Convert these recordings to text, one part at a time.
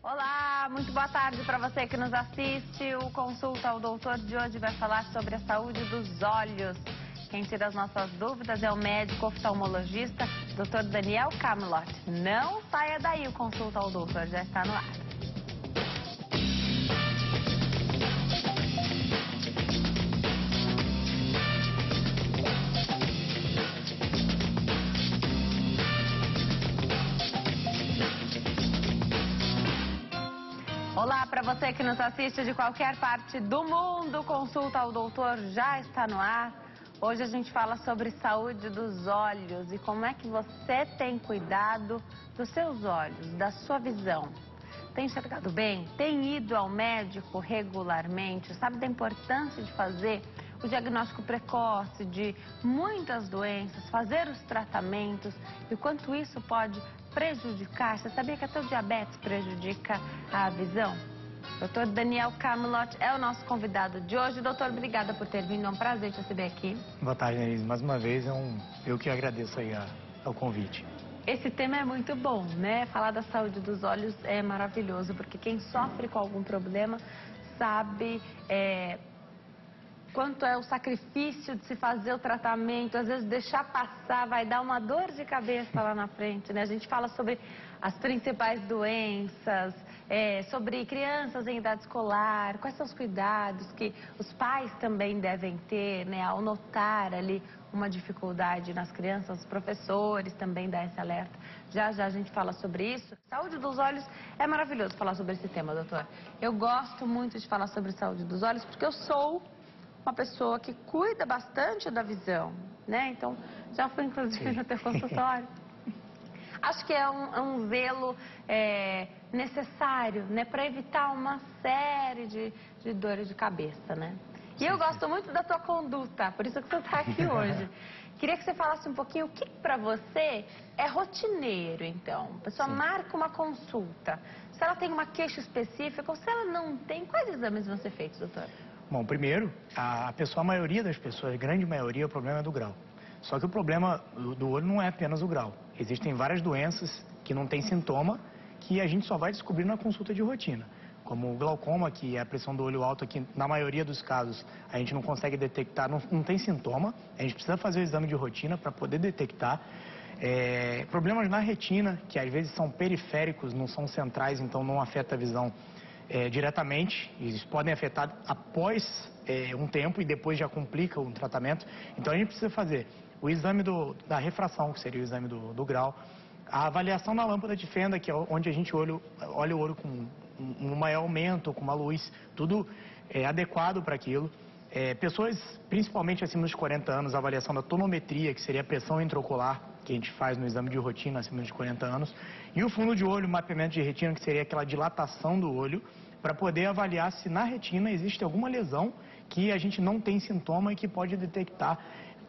Olá, muito boa tarde para você que nos assiste. O Consulta ao Doutor de hoje vai falar sobre a saúde dos olhos. Quem tira as nossas dúvidas é o médico oftalmologista, Dr. Daniel Camelot. Não saia daí, o Consulta ao Doutor já está no ar. Olá, para você que nos assiste de qualquer parte do mundo, Consulta ao Doutor já está no ar. Hoje a gente fala sobre saúde dos olhos e como é que você tem cuidado dos seus olhos, da sua visão. Tem enxergado bem? Tem ido ao médico regularmente? Sabe da importância de fazer o diagnóstico precoce de muitas doenças, fazer os tratamentos e o quanto isso pode prejudicar? Você sabia que até o diabetes prejudica a visão? Dr. Daniel Camelot é o nosso convidado de hoje. Doutor, obrigada por ter vindo, é um prazer te receber aqui. Boa tarde, Denise. Mais uma vez, eu que agradeço aí ao convite. Esse tema é muito bom, né? Falar da saúde dos olhos é maravilhoso, porque quem sofre com algum problema sabe quanto é o sacrifício de se fazer o tratamento. Às vezes deixar passar vai dar uma dor de cabeça lá na frente, né? A gente fala sobre as principais doenças, sobre crianças em idade escolar, quais são os cuidados que os pais também devem ter, né, ao notar ali uma dificuldade nas crianças, os professores também dão esse alerta. Já já a gente fala sobre isso. Saúde dos olhos é maravilhoso falar sobre esse tema, doutor. Eu gosto muito de falar sobre saúde dos olhos porque eu sou uma pessoa que cuida bastante da visão, né? Então, já fui inclusive no teu consultório. Acho que é um zelo necessário, né, para evitar uma série de dores de cabeça, né? E eu gosto muito da tua conduta, por isso que você está aqui hoje. Queria que você falasse um pouquinho o que para você é rotineiro, então. A pessoa marca uma consulta. Se ela tem uma queixa específica ou se ela não tem, quais exames vão ser feitos, doutor? Bom, primeiro, a maioria das pessoas, a grande maioria, o problema é do grau. Só que o problema do olho não é apenas o grau. Existem várias doenças que não têm sintoma, que a gente só vai descobrir na consulta de rotina. Como o glaucoma, que é a pressão do olho alta, que na maioria dos casos a gente não consegue detectar, não tem sintoma. A gente precisa fazer o exame de rotina para poder detectar. Problemas na retina, que às vezes são periféricos, não são centrais, então não afeta a visão diretamente. Eles podem afetar após um tempo e depois já complica o tratamento. Então a gente precisa fazer o exame da refração, que seria o exame do grau, a avaliação na lâmpada de fenda, que é onde a gente olha o olho com um maior aumento, com uma luz, tudo adequado para aquilo. Pessoas, principalmente acima dos 40 anos, a avaliação da tonometria, que seria a pressão intraocular, que a gente faz no exame de rotina acima dos 40 anos. E o fundo de olho, o mapeamento de retina, que seria aquela dilatação do olho, para poder avaliar se na retina existe alguma lesão que a gente não tem sintoma e que pode detectar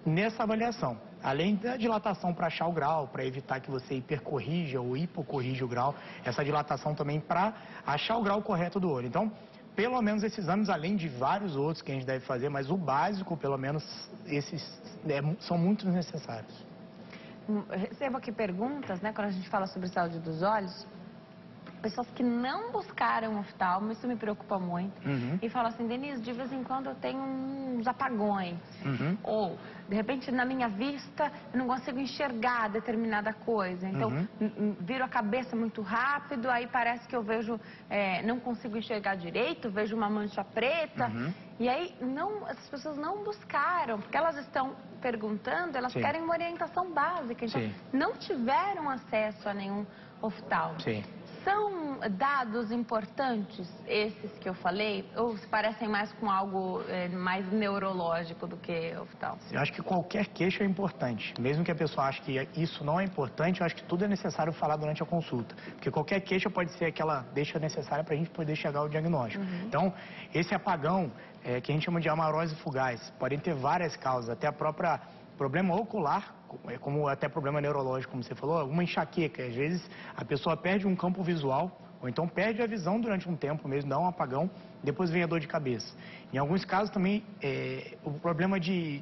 nessa avaliação. Além da dilatação para achar o grau, para evitar que você hipercorrija ou hipocorrija o grau, essa dilatação também para achar o grau correto do olho. Então, pelo menos esses exames, além de vários outros que a gente deve fazer, mas o básico, pelo menos, esses são muito necessários. Recebo aqui perguntas, né, quando a gente fala sobre saúde dos olhos, pessoas que não buscaram oftalmo, isso me preocupa muito, e falam assim: Denise, de vez em quando eu tenho uns apagões, ou de repente na minha vista eu não consigo enxergar determinada coisa, então viro a cabeça muito rápido, aí parece que eu vejo, não consigo enxergar direito, vejo uma mancha preta, e aí essas pessoas não buscaram, porque elas estão perguntando, elas querem uma orientação básica, então não tiveram acesso a nenhum oftalmo. São dados importantes esses que eu falei, ou se parecem mais com algo mais neurológico do que oftalmo? Eu acho que qualquer queixa é importante. Mesmo que a pessoa ache que isso não é importante, eu acho que tudo é necessário falar durante a consulta. Porque qualquer queixa pode ser aquela deixa necessária para a gente poder chegar ao diagnóstico. Então, esse apagão, que a gente chama de amarose fugaz, podem ter várias causas, até a própria problema ocular, como até problema neurológico, como você falou, alguma enxaqueca. Às vezes a pessoa perde um campo visual, ou então perde a visão durante um tempo mesmo, dá um apagão, depois vem a dor de cabeça. Em alguns casos também, o problema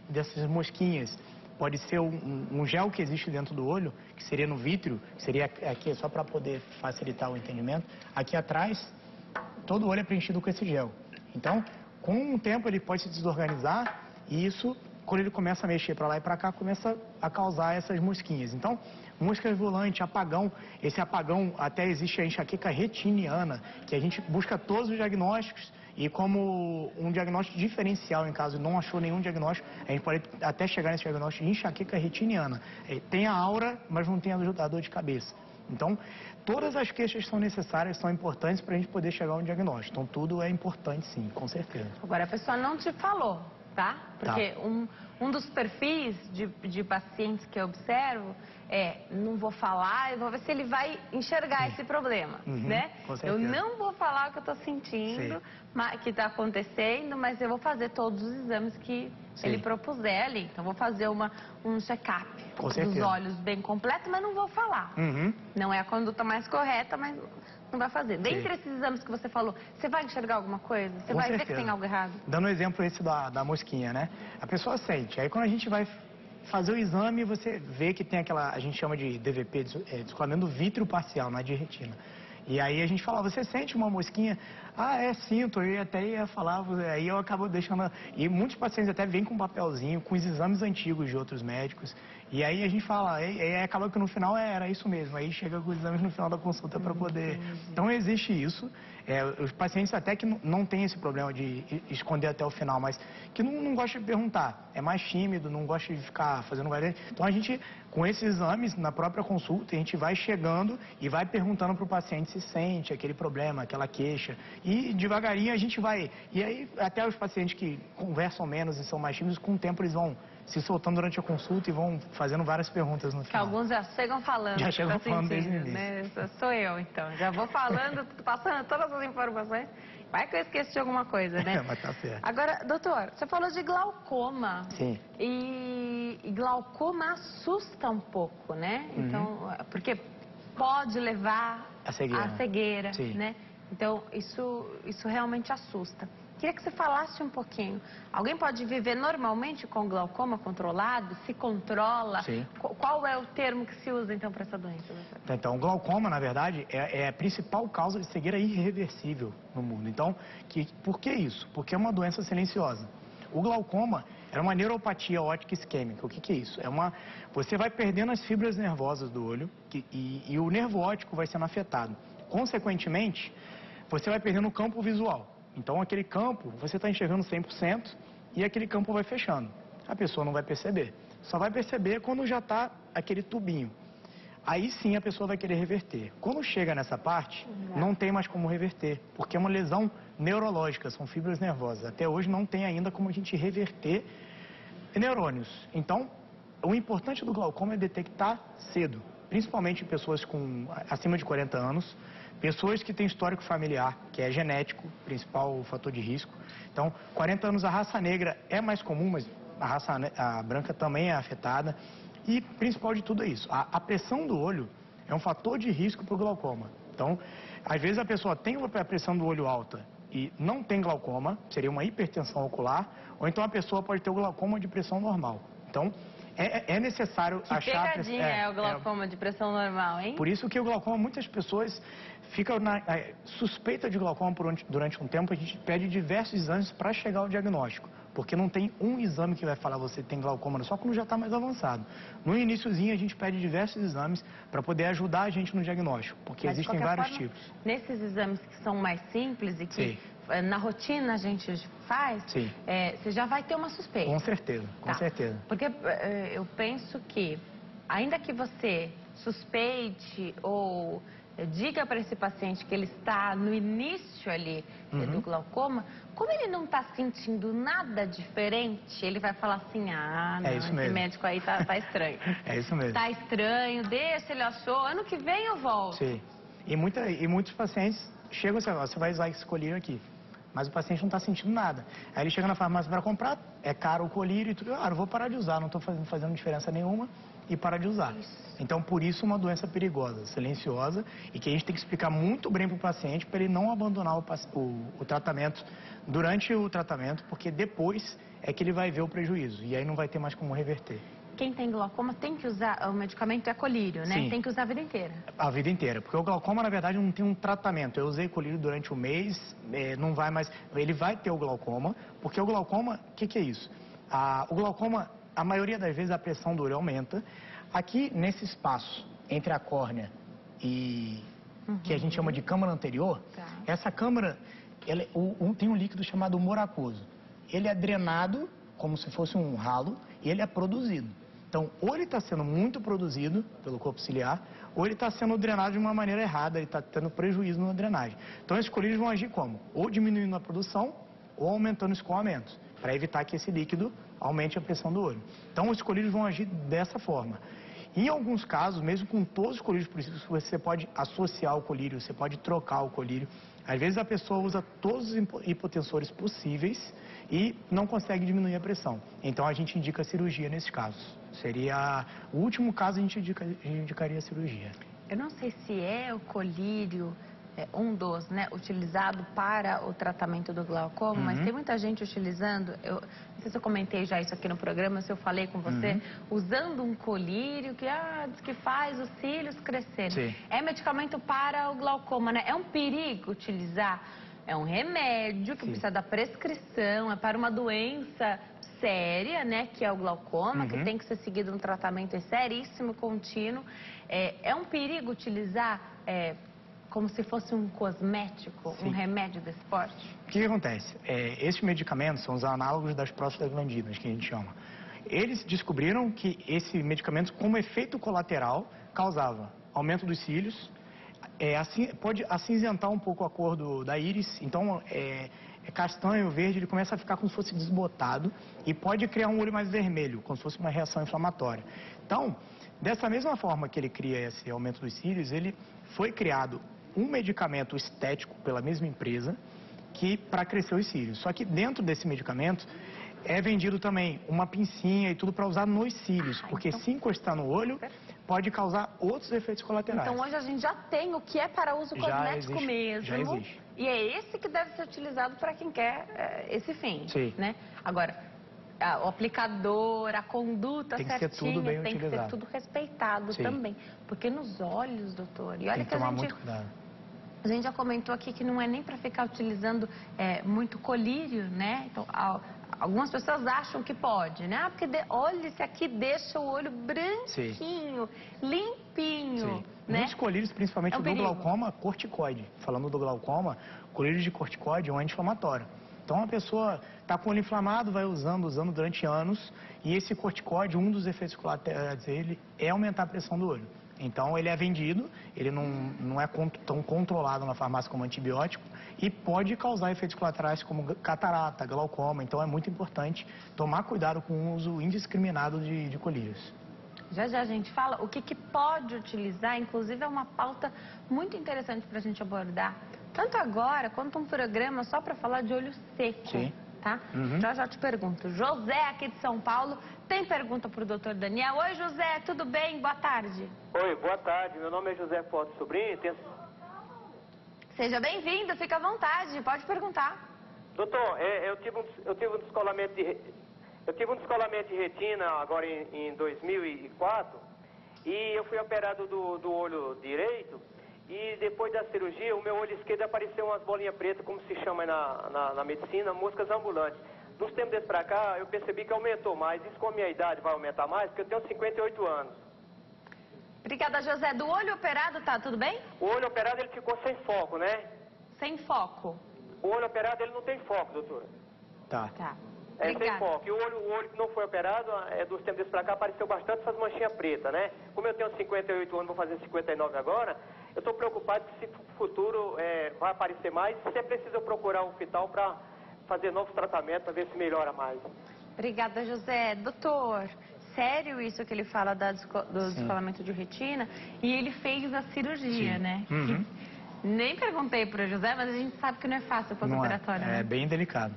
dessas mosquinhas pode ser um gel que existe dentro do olho, que seria no vítreo, que seria aqui só para poder facilitar o entendimento. Aqui atrás, todo o olho é preenchido com esse gel. Então, com o tempo ele pode se desorganizar e isso, quando ele começa a mexer para lá e para cá, começa a causar essas mosquinhas. Então, mosca volante, apagão, esse apagão até existe a enxaqueca retiniana, que a gente busca todos os diagnósticos e como um diagnóstico diferencial, em caso não achou nenhum diagnóstico, a gente pode até chegar nesse diagnóstico de enxaqueca retiniana. Tem a aura, mas não tem a dor de cabeça. Então, todas as queixas são necessárias, são importantes para a gente poder chegar a um diagnóstico. Então, tudo é importante sim, com certeza. Agora, a pessoa não te falou, tá? Porque um dos perfis de pacientes que eu observo não vou falar, eu vou ver se ele vai enxergar esse problema, né? Com certeza. Eu não vou falar o que eu estou sentindo, que está acontecendo, mas eu vou fazer todos os exames que ele propuser ali. Então, vou fazer um check-up dos olhos bem completo, mas não vou falar. Não é a conduta mais correta, mas não vai fazer. Dentre esses exames que você falou, você vai enxergar alguma coisa? Você vai ver que tem algo errado? Dando o exemplo esse da mosquinha, né? A pessoa sente. Aí quando a gente vai fazer o exame, você vê que tem aquela, a gente chama de DVP, descolamento do vítreo parcial, não é de retina. E aí a gente fala, você sente uma mosquinha? Ah, sinto, eu até ia falar, aí eu acabo deixando... E muitos pacientes até vêm com um papelzinho, com os exames antigos de outros médicos, e aí a gente fala, acaba que no final era isso mesmo, aí chega com os exames no final da consulta para poder... Então existe isso, os pacientes até que não têm esse problema de esconder até o final, mas que não gosta de perguntar, é mais tímido, não gosta de ficar fazendo... Então a gente, com esses exames, na própria consulta, a gente vai chegando e vai perguntando para o paciente se sente aquele problema, aquela queixa. E devagarinho a gente vai... E aí até os pacientes que conversam menos e são mais tímidos, com o tempo eles vão se soltando durante a consulta e vão fazendo várias perguntas no final. Que alguns já chegam falando. Já chegam falando desde o início. Né? Sou eu, então. Já vou falando, passando todas as informações. Vai que eu esqueci de alguma coisa, né? Mas tá certo. Agora, doutor, você falou de glaucoma. Sim. E glaucoma assusta um pouco, né? Então, porque pode levar à cegueira, né? Então, isso realmente assusta. Queria que você falasse um pouquinho. Alguém pode viver normalmente com glaucoma controlado? Se controla? Sim. Qual é o termo que se usa, então, para essa doença? Então, o glaucoma, na verdade, é a principal causa de cegueira irreversível no mundo. Então, por que isso? Porque é uma doença silenciosa. O glaucoma é uma neuropatia óptica isquêmica. O que é isso? Você vai perdendo as fibras nervosas do olho e o nervo óptico vai sendo afetado. Consequentemente, você vai perdendo o campo visual. Então, aquele campo, você está enxergando 100% e aquele campo vai fechando. A pessoa não vai perceber. Só vai perceber quando já está aquele tubinho. Aí sim a pessoa vai querer reverter. Quando chega nessa parte, não tem mais como reverter, porque é uma lesão neurológica, são fibras nervosas. Até hoje não tem ainda como a gente reverter neurônios. Então, o importante do glaucoma é detectar cedo, principalmente em pessoas acima de 40 anos, pessoas que têm histórico familiar, que é genético, principal fator de risco. Então, 40 anos a raça negra é mais comum, mas a branca também é afetada. E principal de tudo é isso, a pressão do olho é um fator de risco para o glaucoma. Então, às vezes a pessoa tem a pressão do olho alta e não tem glaucoma, seria uma hipertensão ocular, ou então a pessoa pode ter o glaucoma de pressão normal. Então, é necessário achar... Que pegadinha é o glaucoma de pressão normal, hein? Por isso que o glaucoma, muitas pessoas ficam suspeita de glaucoma durante um tempo, a gente pede diversos exames para chegar ao diagnóstico. Porque não tem um exame que vai falar você tem glaucoma, só quando já está mais avançado. No iniciozinho a gente pede diversos exames para poder ajudar a gente no diagnóstico, porque existem vários tipos. Nesses exames que são mais simples e que na rotina a gente faz, você já vai ter uma suspeita. Com certeza, com certeza. Porque eu penso que, ainda que você suspeite ou diga para esse paciente que ele está no início ali do glaucoma, como ele não está sentindo nada diferente, ele vai falar assim, não, esse médico aí tá estranho. É isso mesmo. Tá estranho, deixa, ele achou, ano que vem eu volto. Sim. E muitos pacientes chegam assim, você vai usar esse colírio aqui, mas o paciente não está sentindo nada. Aí ele chega na farmácia para comprar, é caro o colírio e tudo, eu vou parar de usar, não estou fazendo diferença nenhuma e parar de usar. Então, por isso, uma doença perigosa, silenciosa, e que a gente tem que explicar muito bem para o paciente para ele não abandonar o tratamento durante o tratamento, porque depois é que ele vai ver o prejuízo, e aí não vai ter mais como reverter. quem tem glaucoma tem que usar, o medicamento é colírio, né? Sim. Tem que usar a vida inteira. A vida inteira, porque o glaucoma, na verdade, não tem um tratamento. Eu usei colírio durante um mês, não vai mais... Ele vai ter o glaucoma, porque o glaucoma, o que é isso? O glaucoma, a maioria das vezes, a pressão do olho aumenta. Aqui, nesse espaço entre a córnea e... que a gente chama de câmara anterior, essa câmara tem um líquido chamado humor aquoso. Ele é drenado como se fosse um ralo e ele é produzido. Então, ou ele está sendo muito produzido pelo corpo ciliar, ou ele está sendo drenado de uma maneira errada, ele está tendo prejuízo na drenagem. Então, esses colírios vão agir como? Ou diminuindo a produção, ou aumentando o escoamento, para evitar que esse líquido aumente a pressão do olho. Então, os colírios vão agir dessa forma. Em alguns casos, mesmo com todos os colírios, por isso você pode associar o colírio, você pode trocar o colírio. Às vezes a pessoa usa todos os hipotensores possíveis e não consegue diminuir a pressão. Então a gente indica cirurgia nesses casos. Seria o último caso, a gente indicaria cirurgia. Eu não sei se é o colírio, um dos, né, utilizado para o tratamento do glaucoma, mas tem muita gente utilizando, não sei se eu comentei já isso aqui no programa, se eu falei com você, usando um colírio que diz que faz os cílios crescerem. Sim. É medicamento para o glaucoma, né? É um perigo utilizar, é um remédio que precisa da prescrição, é para uma doença séria, né, que é o glaucoma, que tem que ser seguido um tratamento seríssimo, contínuo. É um perigo utilizar como se fosse um cosmético, um remédio desse porte? O que acontece? Esses medicamentos são os análogos das prostaglandinas, que a gente chama. Eles descobriram que esse medicamento, como efeito colateral, causava aumento dos cílios, pode acinzentar um pouco a cor da íris, então castanho, verde, ele começa a ficar como se fosse desbotado e pode criar um olho mais vermelho, como se fosse uma reação inflamatória. Então, dessa mesma forma que ele cria esse aumento dos cílios, ele foi criado um medicamento estético pela mesma empresa para crescer os cílios. Só que dentro desse medicamento é vendido também uma pincinha e tudo para usar nos cílios, porque se encostar no olho pode causar outros efeitos colaterais. Então hoje a gente já tem o que é para uso cosmético mesmo. Já existe. E é esse que deve ser utilizado para quem quer esse fim. Sim. Né? Agora, o aplicador, a conduta tem que certinha, ser tudo bem tem utilizado. que ser tudo respeitado também. Porque nos olhos, doutor, e olha tem que tomar muito cuidado. A gente já comentou aqui que não é nem para ficar utilizando muito colírio, né? Então, algumas pessoas acham que pode, né? Porque olha, esse aqui deixa o olho branquinho, limpinho, né? Muitos colírios, principalmente do glaucoma, corticoide. Falando do glaucoma, colírio de corticoide é um anti-inflamatório. Então a pessoa está com o olho inflamado, vai usando durante anos, e esse corticoide, um dos efeitos colaterais dele é aumentar a pressão do olho. Então ele é vendido, ele não é tão controlado na farmácia como antibiótico e pode causar efeitos colaterais como catarata, glaucoma. Então é muito importante tomar cuidado com o uso indiscriminado de colírios. Já a gente fala o que pode utilizar, inclusive é uma pauta muito interessante para a gente abordar, tanto agora quanto um programa só para falar de olho seco. Sim. Tá? Já te pergunto. José, aqui de São Paulo, tem pergunta para o doutor Daniel. Oi, José, tudo bem? Boa tarde. Oi, boa tarde. Meu nome é José Foto Sobrinho. Seja bem-vindo, fica à vontade, pode perguntar. Doutor, eu tive um descolamento de retina agora em 2004 e eu fui operado do olho direito. E depois da cirurgia, o meu olho esquerdo apareceu umas bolinhas pretas, como se chama na medicina, moscas ambulantes. Dos tempos desse pra cá, eu percebi que aumentou mais. Isso com a minha idade vai aumentar mais, porque eu tenho 58 anos. Obrigada, José. Do olho operado, tá tudo bem? O olho operado, ele ficou sem foco, né? Sem foco. O olho operado, ele não tem foco, doutora. Tá. Sem foco. E o olho que não foi operado, dos tempos desse pra cá, apareceu bastante essas manchinhas pretas, né? Como eu tenho 58 anos, vou fazer 59 agora, eu estou preocupado que se no futuro vai aparecer mais, se é preciso eu procurar um hospital para fazer novos tratamentos, para ver se melhora mais. Obrigada, José. Doutor, sério isso que ele fala do descolamento de retina? E ele fez a cirurgia, né? Nem perguntei para o José, mas a gente sabe que não é fácil o pós-operatório. É bem delicado.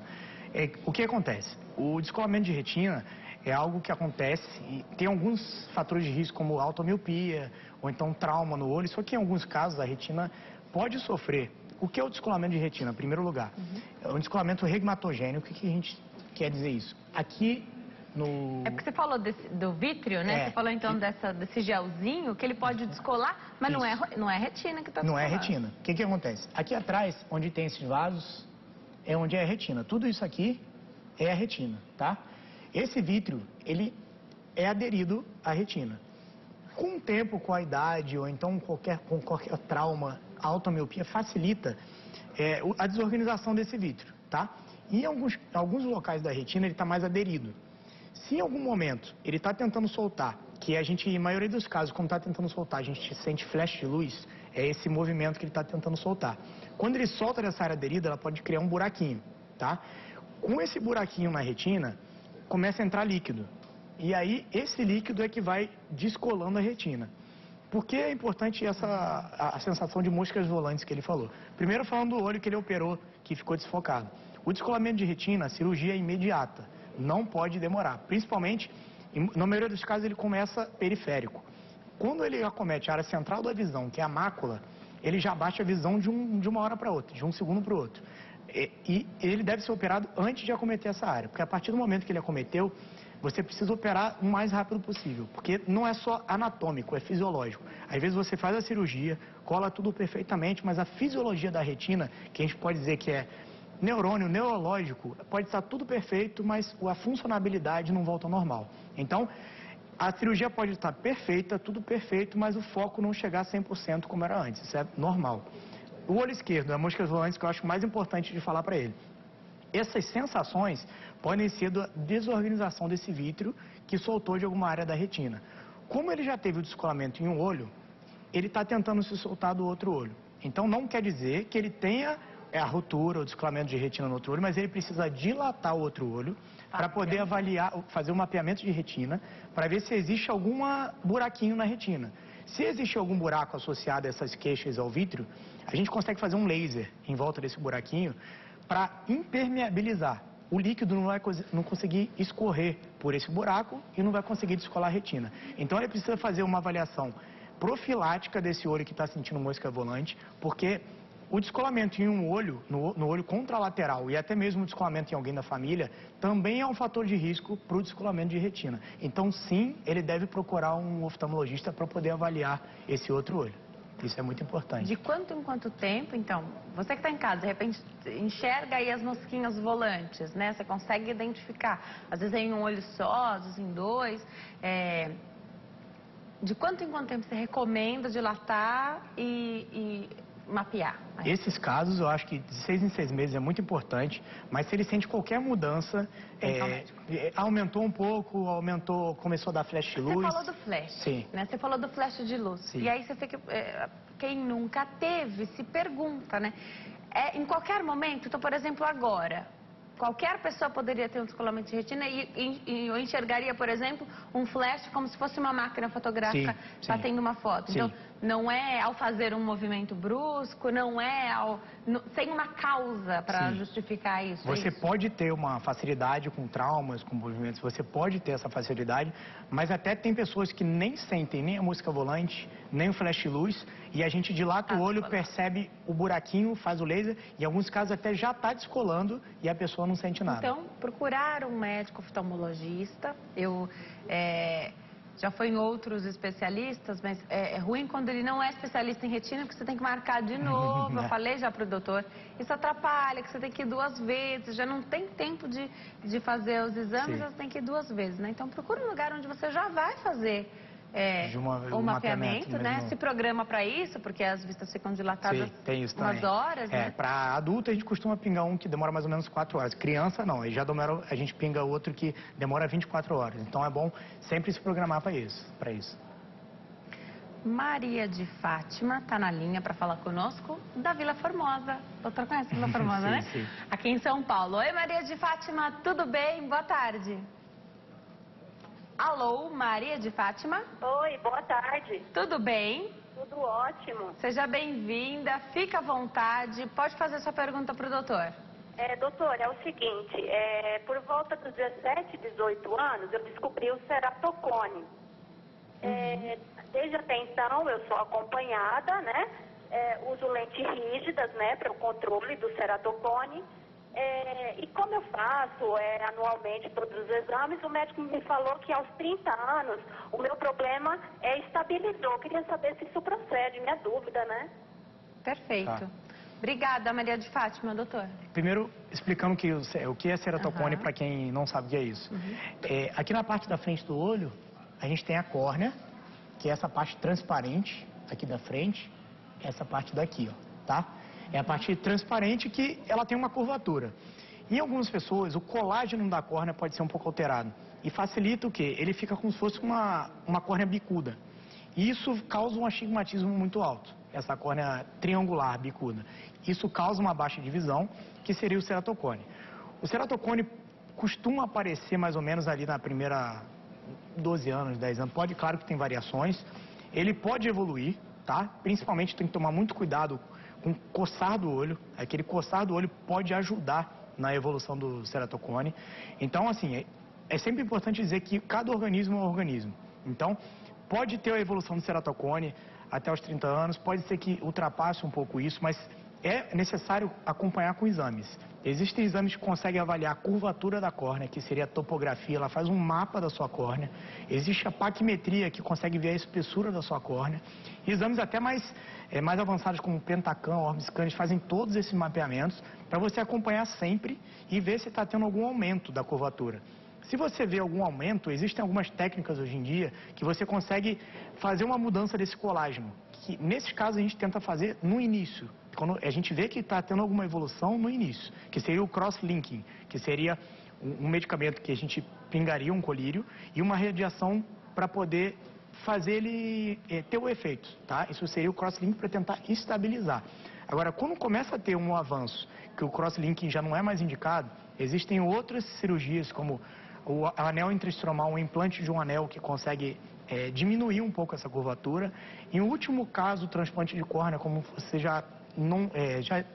O que acontece? O descolamento de retina é algo que acontece e tem alguns fatores de risco, como automiopia ou então trauma no olho. Só que em alguns casos a retina pode sofrer. O que é o descolamento de retina, em primeiro lugar? É um descolamento regmatogênico. O que a gente quer dizer isso? Aqui É porque você falou do vítreo, né? Você falou então desse gelzinho, que ele pode descolar, mas não é retina que está descolando. Não é retina. O que acontece? Aqui atrás, onde tem esses vasos, é onde é a retina. Tudo isso aqui é a retina, tá? Esse vítreo, ele é aderido à retina. Com o tempo, com a idade, ou então com qualquer trauma, a automiopia facilita a desorganização desse vítreo, tá? E em alguns locais da retina, ele está mais aderido. Se em algum momento ele está tentando soltar, que a gente, em maioria dos casos, quando está tentando soltar, a gente sente flash de luz, é esse movimento que ele está tentando soltar. Quando ele solta dessa área aderida, ela pode criar um buraquinho, tá? Com esse buraquinho na retina, começa a entrar líquido. E aí, esse líquido é que vai descolando a retina. Por que é importante a sensação de moscas volantes que ele falou? Primeiro, falando do olho que ele operou, que ficou desfocado. O descolamento de retina, a cirurgia é imediata. Não pode demorar. Principalmente, na maioria dos casos, ele começa periférico. Quando ele acomete a área central da visão, que é a mácula, ele já baixa a visão de uma hora para outra, de um segundo para o outro. E ele deve ser operado antes de acometer essa área, porque a partir do momento que ele acometeu, você precisa operar o mais rápido possível, porque não é só anatômico, é fisiológico. Às vezes você faz a cirurgia, cola tudo perfeitamente, mas a fisiologia da retina, que a gente pode dizer que é neurônio, neurológico, pode estar tudo perfeito, mas a funcionabilidade não volta ao normal. Então, a cirurgia pode estar perfeita, tudo perfeito, mas o foco não chegar a 100% como era antes, isso é normal. O olho esquerdo, a moscas volantes, que eu acho mais importante de falar para ele. Essas sensações podem ser da desorganização desse vítreo que soltou de alguma área da retina. Como ele já teve o descolamento em um olho, ele está tentando se soltar do outro olho. Então, não quer dizer que ele tenha a ruptura, o descolamento de retina no outro olho, mas ele precisa dilatar o outro olho para poder avaliar, fazer um mapeamento de retina, para ver se existe algum buraquinho na retina. Se existe algum buraco associado a essas queixas ao vítreo, a gente consegue fazer um laser em volta desse buraquinho para impermeabilizar. O líquido não vai conseguir escorrer por esse buraco e não vai conseguir descolar a retina. Então ele precisa fazer uma avaliação profilática desse olho que está sentindo mosca volante, porque o descolamento em um olho, no olho contralateral e até mesmo o descolamento em alguém da família, também é um fator de risco para o descolamento de retina. Então, sim, ele deve procurar um oftalmologista para poder avaliar esse outro olho. Isso é muito importante. De quanto em quanto tempo, então, você que está em casa, de repente enxerga aí as mosquinhas volantes, né? Você consegue identificar, às vezes é em um olho só, às vezes em dois. De quanto em quanto tempo você recomenda dilatar e mapear? Esses casos, eu acho que de 6 em 6 meses é muito importante, mas se ele sente qualquer mudança, aumentou um pouco, começou a dar flash de luz. Você falou do flash, sim, né? Você falou do flash de luz. Sim. E aí você fica, quem nunca teve, se pergunta, né? Em qualquer momento, então, por exemplo, agora, qualquer pessoa poderia ter um descolamento de retina e eu enxergaria, por exemplo, um flash como se fosse uma máquina fotográfica batendo uma foto. Sim. Então, não é ao fazer um movimento brusco, não é sem uma causa para justificar isso. Você pode ter uma facilidade com traumas, com movimentos, você pode ter essa facilidade, mas até tem pessoas que nem sentem nem a mosca volante, nem o flash de luz, e a gente dilata o olho, percebe o buraquinho, faz o laser, e em alguns casos até já está descolando e a pessoa não sente nada. Então, procurar um médico oftalmologista. Eu já fui em outros especialistas, mas é ruim quando ele não é especialista em retina, porque você tem que marcar de novo. Eu falei já para o doutor, isso atrapalha, que você tem que ir 2 vezes, já não tem tempo de fazer os exames, você tem que ir 2 vezes, né? Então, procura um lugar onde você já vai fazer o mapeamento, né? Se programa para isso, porque as vistas ficam dilatadas umas horas, né? Para adulto a gente costuma pingar um que demora mais ou menos 4 horas. Criança não, a gente pinga outro que demora 24 horas. Então é bom sempre se programar para isso. Maria de Fátima está na linha para falar conosco da Vila Formosa. Doutor conhece a Vila Formosa, né? Sim. Aqui em São Paulo. Oi, Maria de Fátima, tudo bem? Boa tarde. Alô, Maria de Fátima? Oi, boa tarde. Tudo bem? Tudo ótimo. Seja bem-vinda, fica à vontade. Pode fazer sua pergunta para o doutor. Doutor, é o seguinte, por volta dos 17, 18 anos, eu descobri o ceratocone. Desde até então, eu sou acompanhada, né? Uso lentes rígidas, né, para o controle do ceratocone. E como eu faço anualmente todos os exames, o médico me falou que aos 30 anos o meu problema estabilizou. Eu queria saber se isso procede, minha dúvida, né? Perfeito. Tá. Obrigada, Maria de Fátima, doutor. Primeiro, explicando o que é ceratocone para quem não sabe o que é isso. Aqui na parte da frente do olho, a gente tem a córnea, que é essa parte transparente aqui da frente, essa parte daqui, ó, tá? É a parte transparente que ela tem uma curvatura. Em algumas pessoas, o colágeno da córnea pode ser um pouco alterado. E facilita o quê? Ele fica como se fosse uma córnea bicuda. E isso causa um astigmatismo muito alto, essa córnea triangular, bicuda. Isso causa uma baixa de visão, que seria o ceratocone. O ceratocone costuma aparecer mais ou menos ali na primeira 12 anos, 10 anos. Claro que tem variações. Ele pode evoluir, tá? Principalmente tem que tomar muito cuidado com coçar do olho. Aquele coçar do olho pode ajudar na evolução do ceratocone. Então, assim, é sempre importante dizer que cada organismo é um organismo. Então, pode ter a evolução do ceratocone até os 30 anos, pode ser que ultrapasse um pouco isso, mas é necessário acompanhar com exames. Existem exames que conseguem avaliar a curvatura da córnea, que seria a topografia, ela faz um mapa da sua córnea. Existe a paquimetria, que consegue ver a espessura da sua córnea. Exames até mais avançados, como o Pentacam, o Orbiscan, eles fazem todos esses mapeamentos para você acompanhar sempre e ver se está tendo algum aumento da curvatura. Se você vê algum aumento, existem algumas técnicas hoje em dia que você consegue fazer uma mudança desse colágeno. Que, nesses casos, a gente tenta fazer no início. Quando a gente vê que está tendo alguma evolução no início, que seria o cross-linking, que seria um medicamento que a gente pingaria um colírio e uma radiação para poder fazer ele ter o efeito, tá? Isso seria o cross-linking para tentar estabilizar. Agora, quando começa a ter um avanço, que o cross-linking já não é mais indicado, existem outras cirurgias, como o anel intraestromal, um implante de um anel que consegue diminuir um pouco essa curvatura. Em último caso, o transplante de córnea, como você já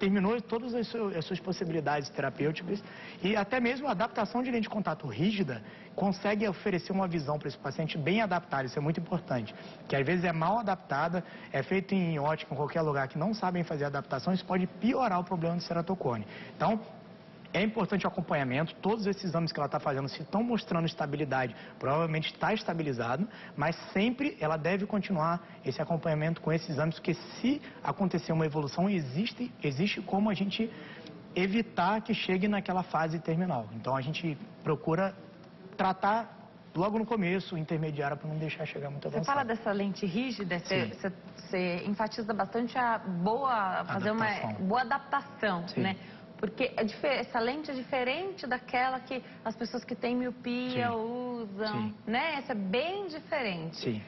terminou todas as suas possibilidades terapêuticas, e até mesmo a adaptação de lente de contato rígida consegue oferecer uma visão para esse paciente bem adaptada. Isso é muito importante, que às vezes é mal adaptada, é feito em ótica, em qualquer lugar, que não sabem fazer adaptação, isso pode piorar o problema do ceratocone. Então, é importante o acompanhamento, todos esses exames que ela está fazendo, se estão mostrando estabilidade, provavelmente está estabilizado, mas sempre ela deve continuar esse acompanhamento com esses exames, porque se acontecer uma evolução, existe como a gente evitar que chegue naquela fase terminal. Então a gente procura tratar logo no começo, intermediária, para não deixar chegar muito avançado. Você fala dessa lente rígida, você enfatiza bastante fazer uma boa adaptação, Sim. né? Porque essa lente é diferente daquela que as pessoas que têm miopia usam, né? Essa é bem diferente. Sim.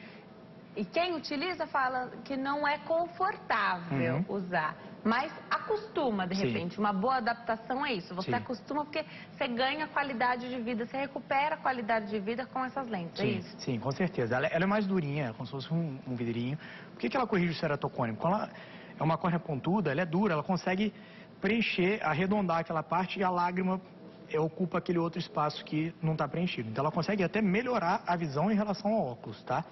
E quem utiliza fala que não é confortável usar, mas acostuma de repente. Uma boa adaptação é isso. Você acostuma porque você ganha qualidade de vida, você recupera a qualidade de vida com essas lentes, é isso? Sim, com certeza. Ela é mais durinha, como se fosse um vidrinho. Por que ela corrige o ceratocone? Quando ela é uma córnea pontuda, ela é dura, ela consegue preencher, arredondar aquela parte e a lágrima ocupa aquele outro espaço que não está preenchido. Então ela consegue até melhorar a visão em relação ao óculos, tá?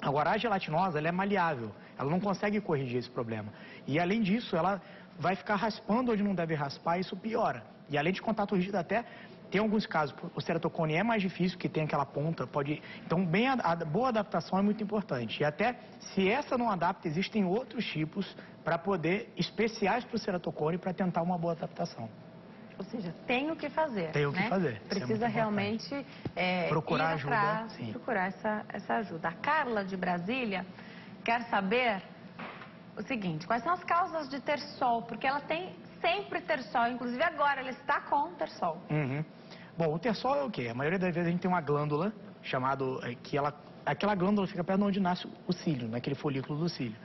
Agora a gelatinosa, ela é maleável, ela não consegue corrigir esse problema. E além disso, ela vai ficar raspando onde não deve raspar e isso piora. E além de contato rígido até, tem alguns casos, o ceratocone é mais difícil, porque tem aquela ponta, então a boa adaptação é muito importante. E até, se essa não adapta, existem outros tipos especiais para o ceratocone para tentar uma boa adaptação. Ou seja, tem o que fazer. Tem o que fazer. Precisa realmente procurar ir ajuda. atrás, procurar essa ajuda. A Carla de Brasília quer saber o seguinte: quais são as causas de terçol? Porque ela tem sempre terçol, inclusive agora ela está com terçol. Bom, o terçol é o quê? A maioria das vezes a gente tem uma glândula aquela glândula fica perto de onde nasce o cílio, naquele folículo do cílio.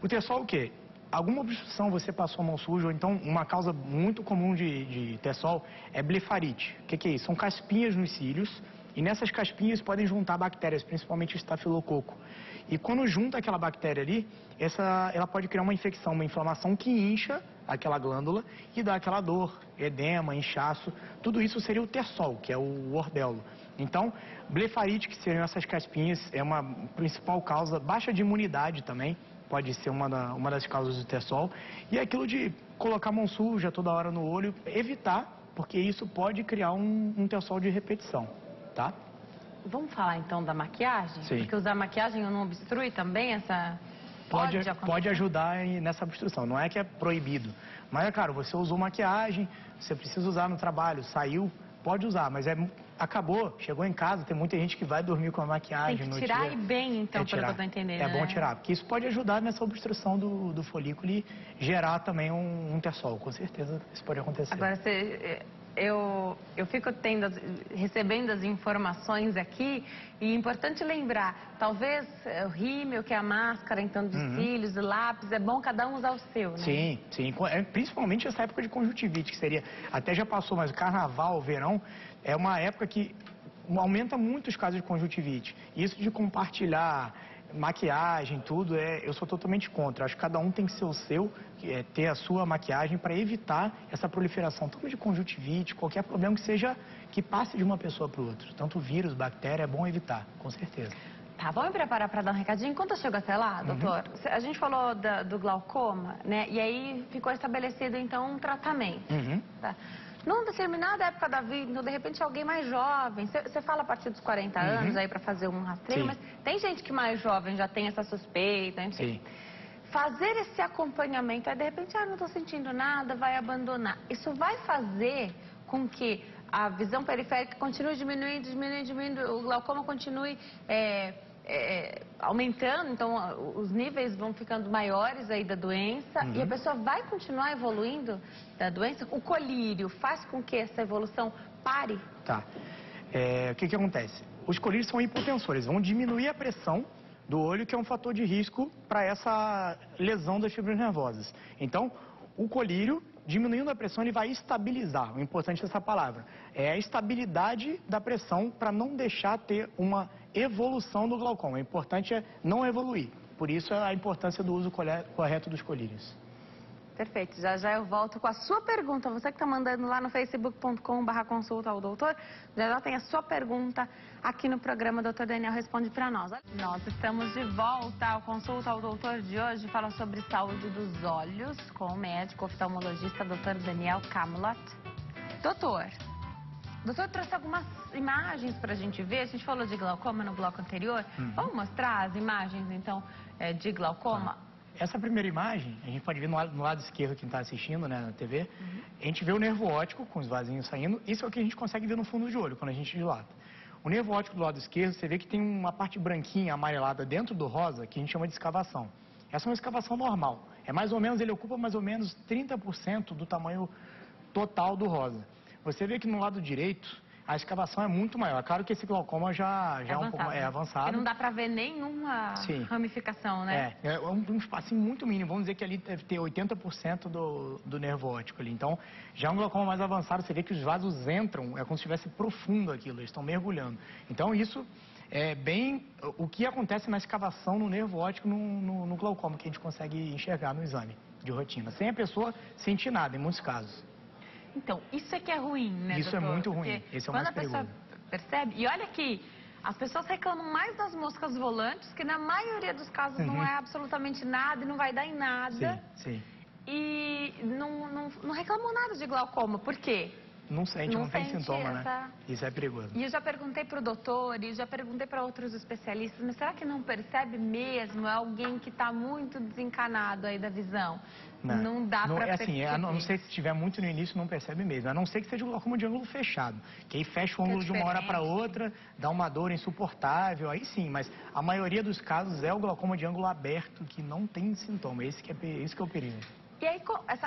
O terçol é o quê? Alguma obstrução, você passou a mão suja, ou então uma causa muito comum de terçol é blefarite. O que é isso? São caspinhas nos cílios e nessas caspinhas podem juntar bactérias, principalmente estafilococo. E quando junta aquela bactéria ali, ela pode criar uma infecção, uma inflamação que incha aquela glândula e dá aquela dor, edema, inchaço. Tudo isso seria o terçol, que é o ordelo. Então, blefarite, que seriam essas caspinhas, é uma principal causa, baixa de imunidade também. pode ser uma das causas do terçol. E é aquilo de colocar mão suja toda hora no olho, evitar, porque isso pode criar um terçol de repetição, tá? Vamos falar então da maquiagem? Sim. Porque usar maquiagem não obstrui também essa... Pode ajudar nessa obstrução, não é que é proibido. Mas é claro, você usou maquiagem, você precisa usar no trabalho, saiu, pode usar, mas acabou, chegou em casa, tem muita gente que vai dormir com a maquiagem tem que no tirar dia. e bem, então, pelo que eu tô entendendo. É bom tirar, porque isso pode ajudar nessa obstrução do folículo e gerar também um terçol, com certeza isso pode acontecer. Agora, eu fico recebendo as informações aqui e é importante lembrar, talvez o rímel, que é a máscara, então, dos cílios, o lápis, é bom cada um usar o seu, né? Sim, sim. Principalmente essa época de conjuntivite, que seria, até já passou, mas o carnaval, o verão, é uma época que aumenta muito os casos de conjuntivite. Isso de compartilhar maquiagem, tudo, eu sou totalmente contra. Acho que cada um tem que ser o seu, ter a sua maquiagem para evitar essa proliferação, tanto de conjuntivite, qualquer problema que passe de uma pessoa para o outro. Tanto vírus, bactéria, é bom evitar, com certeza. Tá, vamos me preparar para dar um recadinho. Enquanto eu chego até lá, doutor, a gente falou do glaucoma, né? E aí ficou estabelecido, então, um tratamento. Tá? Numa determinada época da vida, então, de repente, alguém mais jovem, você fala a partir dos 40 anos aí para fazer um rastreio, mas tem gente que mais jovem já tem essa suspeita, enfim. Sim. Fazer esse acompanhamento, aí de repente, não estou sentindo nada, vai abandonar. Isso vai fazer com que a visão periférica continue diminuindo, o glaucoma continue aumentando, então os níveis vão ficando maiores aí da doença e a pessoa vai continuar evoluindo da doença. O colírio faz com que essa evolução pare? Tá. O que acontece? Os colírios são hipotensores, vão diminuir a pressão do olho, que é um fator de risco para essa lesão das fibras nervosas. Então, o colírio, diminuindo a pressão, ele vai estabilizar. O importante dessa palavra é a estabilidade da pressão para não deixar ter uma evolução do glaucoma. O importante é não evoluir. Por isso a importância do uso correto dos colírios. Perfeito. Já eu volto com a sua pergunta. Você que está mandando lá no facebook.com/consulta ao doutor, já tem a sua pergunta aqui no programa. Dr. Daniel responde para nós. Nós estamos de volta ao Consulta ao Doutor de hoje. Fala sobre saúde dos olhos com o médico oftalmologista Dr. Daniel Kamlat. Doutor trouxe algumas imagens para a gente ver. A gente falou de glaucoma no bloco anterior. Vamos mostrar as imagens, então, de glaucoma? Essa primeira imagem, a gente pode ver no lado esquerdo, quem está assistindo, né, na TV, a gente vê o nervo óptico com os vasinhos saindo. Isso é o que a gente consegue ver no fundo de olho, quando a gente dilata. O nervo óptico do lado esquerdo, você vê que tem uma parte branquinha, amarelada dentro do rosa, que a gente chama de escavação. Essa é uma escavação normal. Mais ou menos, ele ocupa mais ou menos 30% do tamanho total do rosa. Você vê que no lado direito, a escavação é muito maior. Claro que esse glaucoma já é um pouco avançado. Porque não dá para ver nenhuma ramificação, né? É um espacinho muito mínimo. Vamos dizer que ali deve ter 80% do nervo óptico ali. Então, já é um glaucoma mais avançado. Você vê que os vasos entram, é como se estivesse profundo aquilo. Eles estão mergulhando. Então, isso é bem o que acontece na escavação no nervo óptico no glaucoma, que a gente consegue enxergar no exame de rotina. Sem a pessoa sentir nada, em muitos casos. Então, isso é que é ruim, né, Isso doutor? é muito ruim. Esse é o mais perigoso. Quando a pessoa percebe, e olha que as pessoas reclamam mais das moscas volantes, que na maioria dos casos não é absolutamente nada e não vai dar em nada. Sim. E não reclamam nada de glaucoma. Por quê? Não tem sintoma, né? Isso é perigoso. E eu já perguntei para o doutor, e já perguntei para outros especialistas, mas será que não percebe mesmo? É alguém que está muito desencanado aí da visão? Não dá para perceber. A não ser que se estiver muito no início, não percebe mesmo. A não ser que seja um glaucoma de ângulo fechado. Que aí fecha o ângulo de uma hora para outra, dá uma dor insuportável, aí sim. Mas a maioria dos casos é o glaucoma de ângulo aberto, que não tem sintoma. Esse que é o perigo. E aí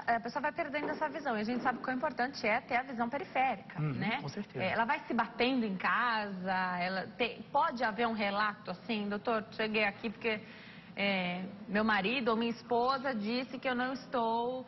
a pessoa vai perdendo essa visão. E a gente sabe que o importante é ter a visão periférica, né? Com certeza. Ela vai se batendo em casa, pode haver um relato assim, doutor, cheguei aqui porque meu marido ou minha esposa disse que eu não estou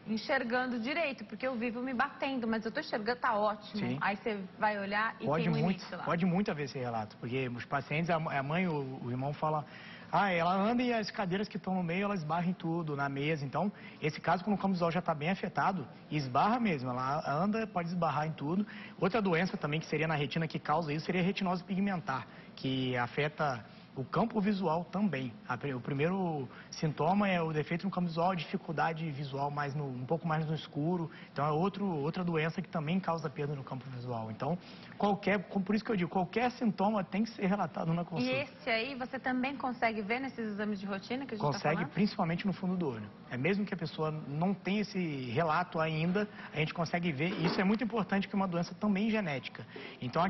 enxergando direito, porque eu vivo me batendo, mas eu estou enxergando, tá ótimo. Sim. Aí você vai olhar e tem um início lá. Pode muito haver esse relato, porque os pacientes, a mãe, o irmão fala... ela anda e as cadeiras que estão no meio, elas esbarram tudo na mesa. Então, esse caso, quando o campo visual já está bem afetado, esbarra mesmo. Ela anda, pode esbarrar em tudo. Outra doença também que seria na retina que causa isso seria a retinose pigmentar, que afeta o campo visual também. O primeiro sintoma é o defeito no campo visual, a dificuldade visual um pouco mais no escuro. Então é outra doença que também causa perda no campo visual. Então, por isso que eu digo, qualquer sintoma tem que ser relatado na consulta. E esse aí você também consegue ver nesses exames de rotina que a gente está falando? Consegue, principalmente no fundo do olho. É mesmo que a pessoa não tenha esse relato ainda, a gente consegue ver. E isso é muito importante, que é uma doença também genética. Então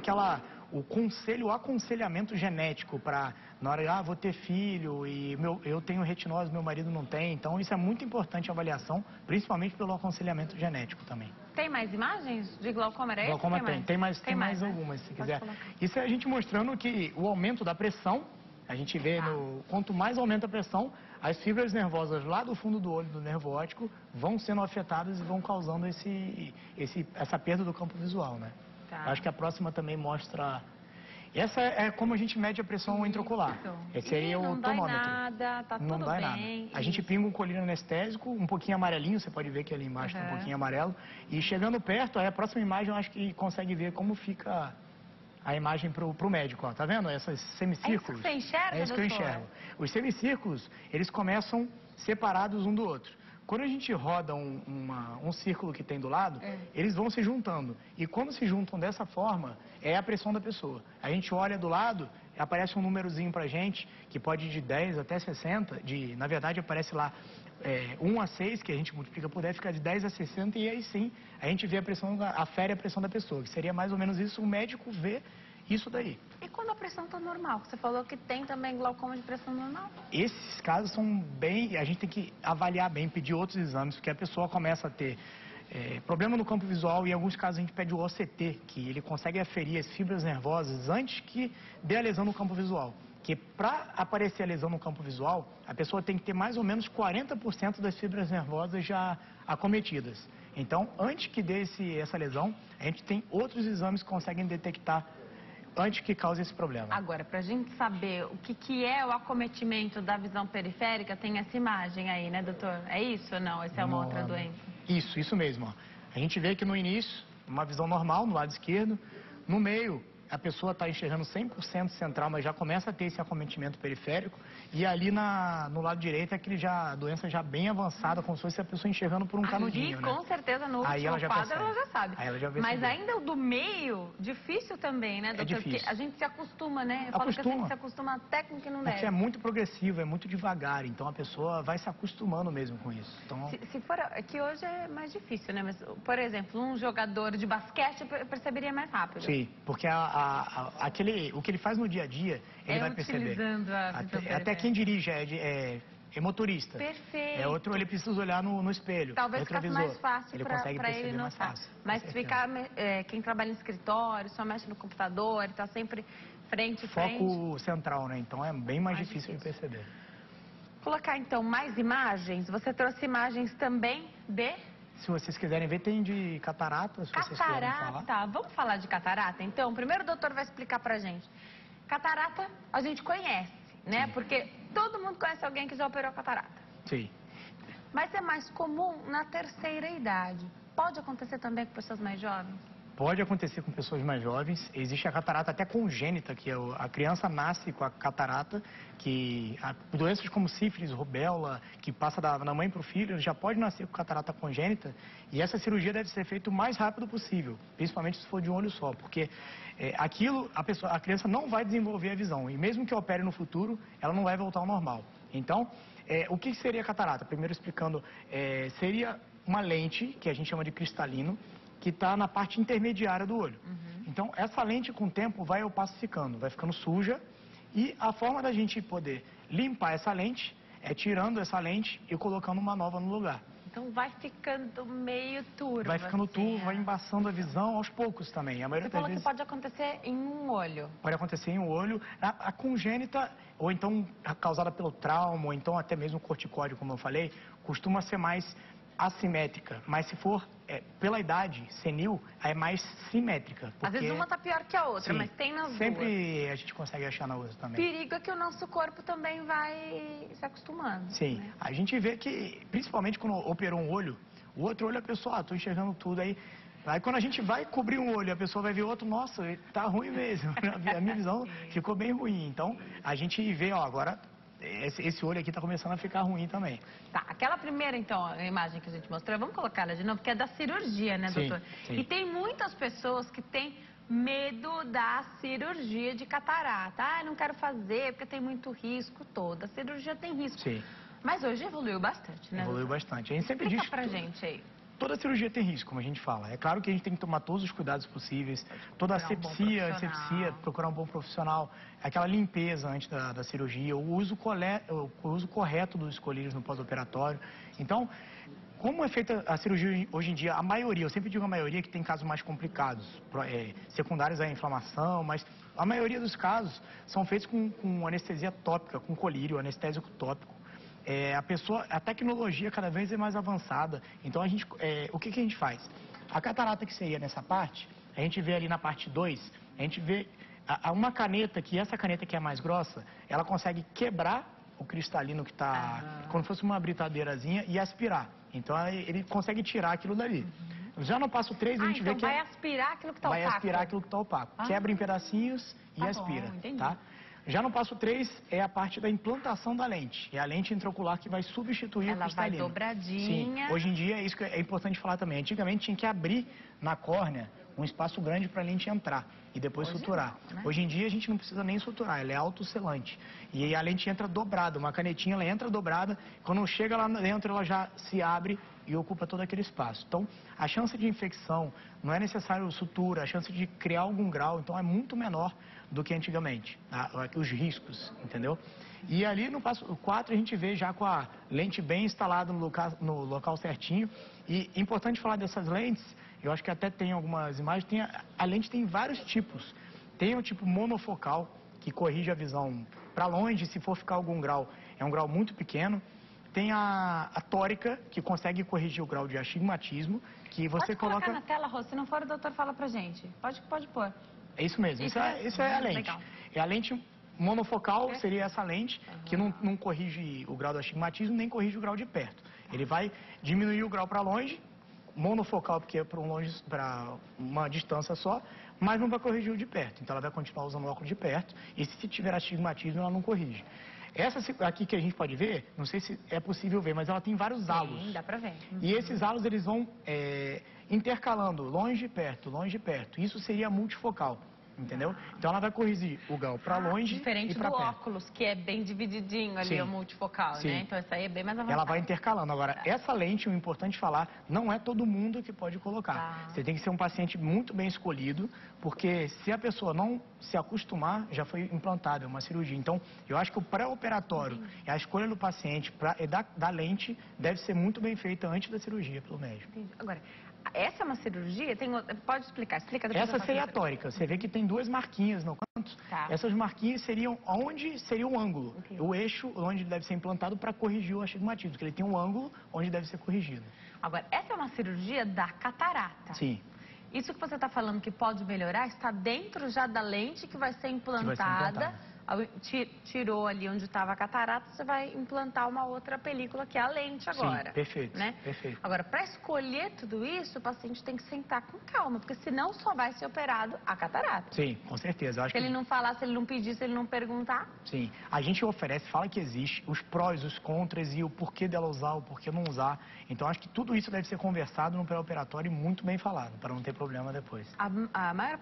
o aconselhamento genético para, na hora, vou ter filho e eu tenho retinose, meu marido não tem. Então isso é muito importante a avaliação, principalmente pelo aconselhamento genético também. Tem mais imagens de glaucoma? Era glaucoma esse? Tem mais né? algumas, se Pode quiser. colocar. Isso é a gente mostrando que o aumento da pressão, a gente vê quanto mais aumenta a pressão, as fibras nervosas lá do fundo do olho, do nervo óptico, vão sendo afetadas e vão causando essa perda do campo visual, né? Tá. Acho que a próxima também mostra... Essa é como a gente mede a pressão intraocular. Esse aí é o tonômetro. Não dói nada, tá tudo bem. Nada. A gente pinga um colírio anestésico, um pouquinho amarelinho, você pode ver que ali embaixo tem um pouquinho amarelo. E chegando perto, aí a próxima imagem eu acho que consegue ver como fica a imagem pro médico, ó. Tá vendo? Esses semicírculos. É isso que você enxerga, É isso que eu enxergo. Os semicírculos, eles começam separados um do outro. Quando a gente roda um círculo que tem do lado, eles vão se juntando. E quando se juntam dessa forma, é a pressão da pessoa. A gente olha do lado, aparece um númerozinho pra gente, que pode ir de 10 até 60. Na verdade, aparece lá 1 a 6, que a gente multiplica por 10, fica de 10 a 60. E aí sim, a gente vê afere a pressão da pessoa, que seria mais ou menos isso. O médico vê isso daí. E quando a pressão está normal? Você falou que tem também glaucoma de pressão normal. Esses casos são a gente tem que avaliar bem, pedir outros exames, porque a pessoa começa a ter problema no campo visual e em alguns casos a gente pede o OCT, que ele consegue aferir as fibras nervosas antes que dê a lesão no campo visual. Que para aparecer a lesão no campo visual, a pessoa tem que ter mais ou menos 40% das fibras nervosas já acometidas. Então, antes que dê essa lesão, a gente tem outros exames que conseguem detectar antes que cause esse problema. Agora, para a gente saber o que é o acometimento da visão periférica, tem essa imagem aí, né, doutor? É isso ou não? Essa é uma outra doença? Isso mesmo. Ó. A gente vê que no início, uma visão normal no lado esquerdo, no meio, a pessoa está enxergando 100% central, mas já começa a ter esse acometimento periférico. E ali no lado direito é a doença já bem avançada, como se fosse a pessoa enxergando por um canudinho. Ali, com certeza, no aí último quadro ela já sabe. Aí ela já mas ainda o do meio, difícil também, né, doutor? É difícil. Porque a gente se acostuma, né? Eu falo que a gente se acostuma até com o que não deve. Porque é muito progressivo, é muito devagar, então a pessoa vai se acostumando mesmo com isso. Então... Se for, que hoje é mais difícil, né? Mas, por exemplo, um jogador de basquete perceberia mais rápido. Sim, porque o que ele faz no dia a dia, ele vai perceber. Utilizando a visão até quem dirige é motorista. Perfeito. Ele precisa olhar no espelho. Talvez ficasse mais fácil ele consegue perceber ele mais notar. fácil. Mas quem trabalha em escritório, só mexe no computador, está sempre frente. Foco central, né? Então é bem mais difícil de perceber. Colocar então mais imagens. Você trouxe imagens também de... Se vocês quiserem ver, tem de catarata, se vocês quiserem falar. Vamos falar de catarata, então? Primeiro o doutor vai explicar pra gente. Catarata a gente conhece, né? Sim. Porque todo mundo conhece alguém que já operou catarata. Sim. Mas é mais comum na terceira idade. Pode acontecer também com pessoas mais jovens? Pode acontecer com pessoas mais jovens. Existe a catarata até congênita, que a criança nasce com a catarata, que doenças como sífilis, rubéola, que passa da mãe para o filho, já pode nascer com catarata congênita. E essa cirurgia deve ser feita o mais rápido possível, principalmente se for de um olho só, porque a criança não vai desenvolver a visão. E mesmo que opere no futuro, ela não vai voltar ao normal. Então, o que seria catarata? Primeiro explicando, seria uma lente, que a gente chama de cristalino, que está na parte intermediária do olho. Então, essa lente, com o tempo, vai opacificando, vai ficando suja. E a forma da gente poder limpar essa lente é tirando essa lente e colocando uma nova no lugar. Então, vai ficando meio turvo. Vai ficando turvo, vai embaçando a visão aos poucos também. Você falou que pode acontecer em um olho. Pode acontecer em um olho. A congênita, ou então causada pelo trauma, ou então até mesmo corticóide, como eu falei, costuma ser mais assimétrica, mas se for pela idade senil, é mais simétrica. Às vezes uma está pior que a outra, mas tem nas duas. Sempre a gente consegue achar na outra também. Perigo é que o nosso corpo também vai se acostumando. Sim, né? A gente vê que, principalmente quando operou um olho, o outro olho a pessoa, estou enxergando tudo aí. Aí quando a gente vai cobrir um olho, a pessoa vai ver outro, nossa, tá ruim mesmo. A minha visão ficou bem ruim. Então, a gente vê, ó, agora esse olho aqui tá começando a ficar ruim também. Tá, aquela primeira, então, a imagem que a gente mostrou, vamos colocar ela de novo, porque é da cirurgia, né, doutor? Sim. E tem muitas pessoas que têm medo da cirurgia de catarata. Ah, não quero fazer porque tem muito risco. Toda cirurgia tem risco. Sim. Mas hoje evoluiu bastante, né? Evoluiu bastante. A gente sempre Explica diz pra gente aí. Toda cirurgia tem risco, como a gente fala. É claro que a gente tem que tomar todos os cuidados possíveis, toda a asepsia, procurar um bom profissional, aquela limpeza antes da cirurgia, o uso correto dos colírios no pós-operatório. Então, como é feita a cirurgia hoje em dia, a maioria, eu sempre digo a maioria que tem casos mais complicados, secundários à inflamação, mas a maioria dos casos são feitos com anestesia tópica, com colírio, anestésico tópico. A tecnologia cada vez é mais avançada, então o que a gente faz? A catarata que seria nessa parte, a gente vê ali na parte 2, a gente vê uma caneta, que essa caneta que é mais grossa, ela consegue quebrar o cristalino que está, como se fosse uma britadeirazinha, e aspirar. Então ele consegue tirar aquilo dali. Já no passo 3 a gente vê que vai aspirar aquilo que está opaco. Vai aspirar aquilo que está opaco. Quebra em pedacinhos e aspira, bom, tá? Já no passo 3 é a parte da implantação da lente. É a lente intraocular que vai substituir o cristalino. Ela vai dobradinha. Sim. Hoje em dia, isso que é importante falar também. Antigamente tinha que abrir na córnea um espaço grande para a lente entrar e depois suturar. Não, né? Hoje em dia a gente não precisa nem suturar, ela é autoselante. E a lente entra dobrada, uma canetinha ela entra dobrada, quando chega lá dentro ela já se abre e ocupa todo aquele espaço. Então, a chance de infecção, não é necessário sutura, a chance de criar algum grau, então é muito menor do que antigamente, os riscos, entendeu? E ali no passo 4 a gente vê já com a lente bem instalada no local certinho. E é importante falar dessas lentes, eu acho que até tem algumas imagens, a lente tem vários tipos. Tem o tipo monofocal, que corrige a visão para longe, se for ficar algum grau, é um grau muito pequeno. Tem a tórica, que consegue corrigir o grau de astigmatismo, que você coloca... Pode colocar na tela, Rô, se não for o doutor fala pra gente. Pode pôr. É isso mesmo, isso é a lente. Legal. É a lente monofocal, seria essa lente, que não corrige o grau do astigmatismo, nem corrige o grau de perto. Ele vai diminuir o grau para longe, monofocal porque é para uma distância só, mas não vai corrigir o de perto. Então ela vai continuar usando o óculos de perto, e se tiver astigmatismo ela não corrige. Essa aqui que a gente pode ver, não sei se é possível ver, mas ela tem vários halos. Sim, dá pra ver. E esses halos eles vão intercalando longe e perto, longe e perto. Isso seria multifocal, entendeu? Então ela vai corrigir o grau para longe e para perto. Diferente do óculos, que é bem divididinho ali, Sim. o multifocal, Sim. né? Então essa aí é bem mais avançada. Ela vai intercalando. Agora, essa lente, o importante falar, não é todo mundo que pode colocar. Você tem que ser um paciente muito bem escolhido, porque se a pessoa não se acostumar, já foi implantada, é uma cirurgia. Então, eu acho que o pré-operatório, a escolha do paciente da lente, deve ser muito bem feita antes da cirurgia pelo médico. Entendi. Agora, essa é uma cirurgia? Pode explicar? Explica depois. Essa seria a tórica. Você vê que tem duas marquinhas no canto. Essas marquinhas seriam onde seria o ângulo. O eixo onde deve ser implantado para corrigir o astigmatismo, porque ele tem um ângulo onde deve ser corrigido. Agora, essa é uma cirurgia da catarata. Sim. Isso que você está falando que pode melhorar está dentro já da lente que vai ser implantada. Tirou ali onde estava a catarata, você vai implantar uma outra película, que é a lente agora. Sim, perfeito, né? Perfeito. Agora, para escolher tudo isso, o paciente tem que sentar com calma, porque senão só vai ser operado a catarata. Sim, com certeza. Se ele não falar, se ele não pedir, se ele não perguntar. Sim, a gente oferece, fala que existe, os prós, os contras e o porquê dela usar, o porquê não usar. Então, acho que tudo isso deve ser conversado no pré-operatório e muito bem falado, para não ter problema depois.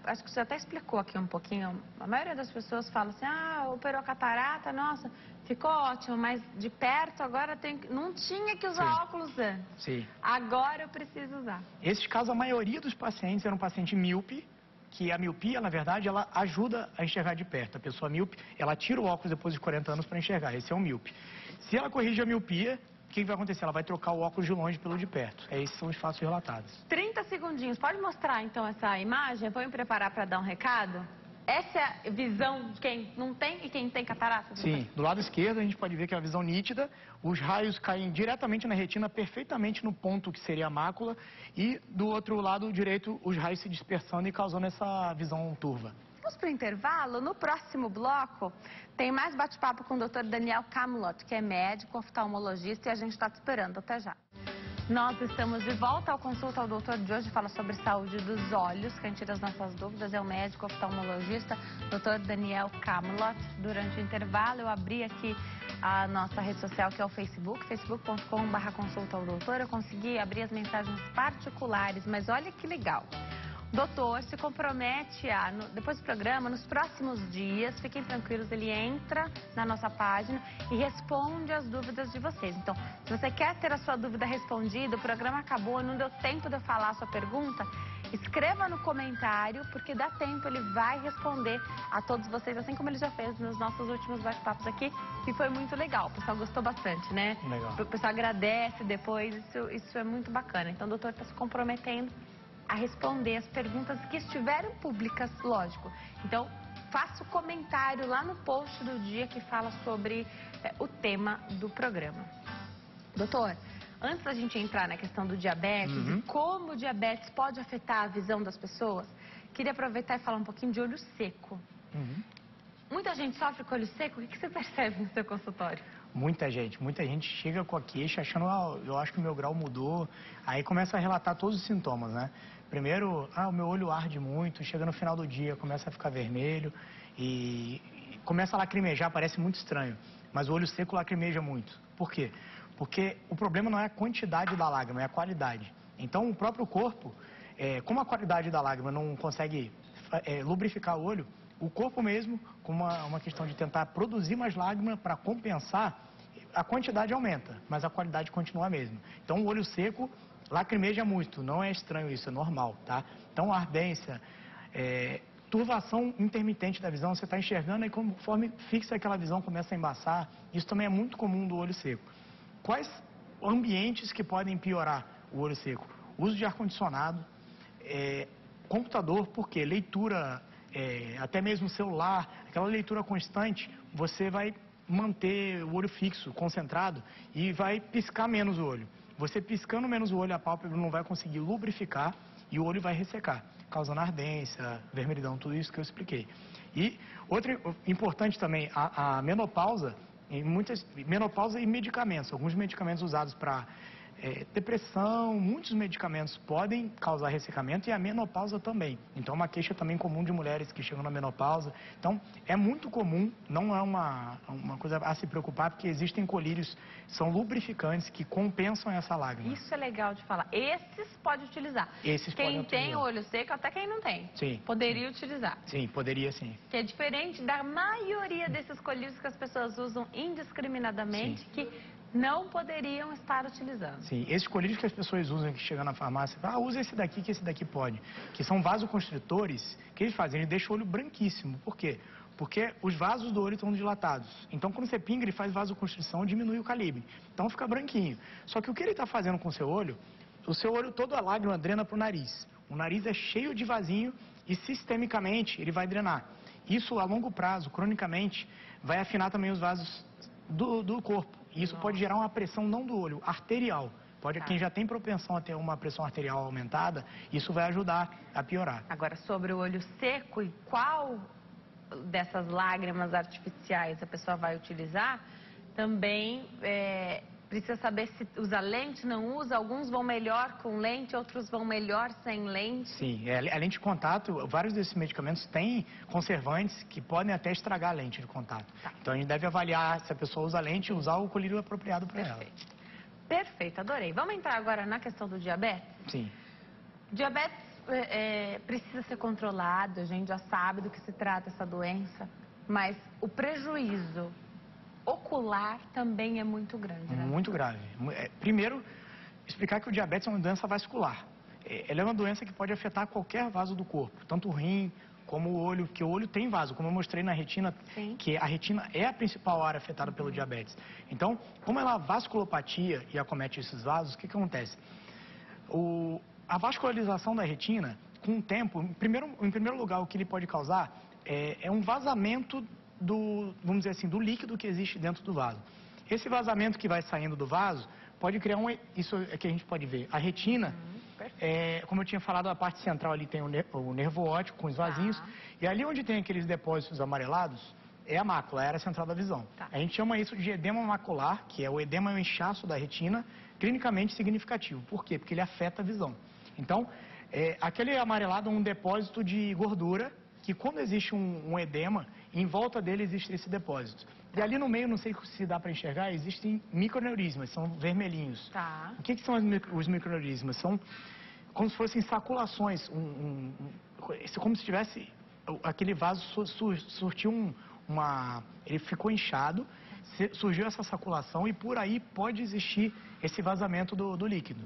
Acho que você até explicou aqui um pouquinho. A maioria das pessoas fala assim, operou a catarata, nossa, ficou ótimo, mas de perto agora não tinha que usar óculos antes. Sim. Agora eu preciso usar. Esses casos, a maioria dos pacientes eram paciente míope, que a miopia, na verdade, ela ajuda a enxergar de perto. A pessoa míope, ela tira o óculos depois de 40 anos para enxergar. Esse é o míope. Se ela corrige a miopia, o que vai acontecer? Ela vai trocar o óculos de longe pelo de perto. Esses são os fatos relatados. 30 segundinhos. Pode mostrar, então, essa imagem? Vou me preparar para dar um recado? Essa é a visão de quem não tem e quem tem catarata? Sim, do lado esquerdo a gente pode ver que é a visão nítida, os raios caem diretamente na retina, perfeitamente no ponto que seria a mácula, e do outro lado direito os raios se dispersando e causando essa visão turva. Vamos para o intervalo. No próximo bloco tem mais bate-papo com o Dr. Daniel Kamlot, que é médico, oftalmologista, e a gente está te esperando. Até já. Nós estamos de volta ao Consulta ao Doutor de hoje. Fala sobre saúde dos olhos. Quem tira as nossas dúvidas é o médico oftalmologista, Dr. Daniel Camelot. Durante o intervalo, eu abri aqui a nossa rede social, que é o Facebook, facebook.com/consulta ao doutor. Eu consegui abrir as mensagens particulares, mas olha que legal. Doutor se compromete a, depois do programa, nos próximos dias, fiquem tranquilos, ele entra na nossa página e responde as dúvidas de vocês. Então, se você quer ter a sua dúvida respondida, o programa acabou, não deu tempo de eu falar a sua pergunta, escreva no comentário, porque dá tempo, ele vai responder a todos vocês, assim como ele já fez nos nossos últimos bate-papos aqui, e foi muito legal. O pessoal gostou bastante, né? Legal. O pessoal agradece depois, isso é muito bacana. Então, o doutor está se comprometendo a responder as perguntas que estiveram públicas, lógico. Então, faça o comentário lá no post do dia que fala sobre o tema do programa. Doutor, antes da gente entrar na questão do diabetes e como o diabetes pode afetar a visão das pessoas, queria aproveitar e falar um pouquinho de olho seco. Muita gente sofre com olho seco, o que você percebe no seu consultório? Muita gente chega com a queixa achando, eu acho que o meu grau mudou, aí começa a relatar todos os sintomas, né? Primeiro, o meu olho arde muito, chega no final do dia, começa a ficar vermelho e começa a lacrimejar, parece muito estranho, mas o olho seco lacrimeja muito. Por quê? Porque o problema não é a quantidade da lágrima, é a qualidade. Então, o próprio corpo, como a qualidade da lágrima não consegue lubrificar o olho, o corpo mesmo, com uma questão de tentar produzir mais lágrima para compensar, a quantidade aumenta, mas a qualidade continua a mesma. Então, o olho seco lacrimeja muito, não é estranho isso, é normal, tá? Então, ardência, turvação intermitente da visão, você está enxergando e conforme fixa aquela visão começa a embaçar, isso também é muito comum do olho seco. Quais ambientes que podem piorar o olho seco? Uso de ar-condicionado, computador, porque leitura, até mesmo celular, aquela leitura constante, você vai manter o olho fixo, concentrado e vai piscar menos o olho. Você piscando menos o olho, a pálpebra não vai conseguir lubrificar e o olho vai ressecar, causando ardência, vermelhidão, tudo isso que eu expliquei. E outra importante também, a menopausa, menopausa e medicamentos, alguns medicamentos usados para depressão, muitos medicamentos podem causar ressecamento e a menopausa também. Então, é uma queixa também comum de mulheres que chegam na menopausa. Então, é muito comum, não é uma coisa a se preocupar, porque existem colírios, são lubrificantes que compensam essa lágrima. Isso é legal de falar. Esses pode utilizar. Esses quem tem o olho seco, até quem não tem. Sim. Poderia utilizar. Sim, poderia sim. Que é diferente da maioria desses colírios que as pessoas usam indiscriminadamente, Sim. que não poderiam estar utilizando. Sim, esses colírios que as pessoas usam, que chegam na farmácia, usa esse daqui que esse daqui pode. Que são vasoconstritores, que eles fazem, eles deixam o olho branquíssimo. Por quê? Porque os vasos do olho estão dilatados. Então, quando você pinga, ele faz vasoconstrição e diminui o calibre. Então, fica branquinho. Só que o que ele está fazendo com o seu olho toda a lágrima drena para o nariz. O nariz é cheio de vasinho e, sistemicamente, ele vai drenar. Isso, a longo prazo, cronicamente, vai afinar também os vasos do corpo. E isso pode gerar uma pressão não do olho, arterial. Quem já tem propensão a ter uma pressão arterial aumentada, isso vai ajudar a piorar. Agora, sobre o olho seco e qual dessas lágrimas artificiais a pessoa vai utilizar, também precisa saber se usa lente, não usa. Alguns vão melhor com lente, outros vão melhor sem lente. Sim, a lente de contato, vários desses medicamentos têm conservantes que podem até estragar a lente de contato. Tá. Então a gente deve avaliar se a pessoa usa lente e usar o colírio apropriado para ela. Perfeito, adorei. Vamos entrar agora na questão do diabetes? Sim. Diabetes precisa ser controlado, a gente já sabe do que se trata essa doença, mas o prejuízo ocular também é muito grande, né? Muito grave. Primeiro, explicar que o diabetes é uma doença vascular. Ela é uma doença que pode afetar qualquer vaso do corpo, tanto o rim como o olho, porque o olho tem vaso, como eu mostrei na retina, Sim. que a retina é a principal área afetada pelo diabetes. Então, como ela é vasculopatia e acomete esses vasos, o que acontece? A vascularização da retina, com o tempo, em primeiro lugar, o que ele pode causar é um vazamento vamos dizer assim, do líquido que existe dentro do vaso. Esse vazamento que vai saindo do vaso pode criar isso é que a gente pode ver. A retina, como eu tinha falado, a parte central ali tem o nervo óptico com os vasinhos, e ali onde tem aqueles depósitos amarelados, é a mácula, a área central da visão. Tá. A gente chama isso de edema macular, que é o edema e o inchaço da retina, clinicamente significativo. Por quê? Porque ele afeta a visão. Então, aquele amarelado é um depósito de gordura, que quando existe um edema, em volta dele existe esse depósito. E ali no meio, não sei se dá para enxergar, existem microneurismas, são vermelhinhos. Tá. O que são os microneurismas? São como se fossem saculações, como se tivesse, aquele vaso surtiu ele ficou inchado, surgiu essa saculação e por aí pode existir esse vazamento do líquido.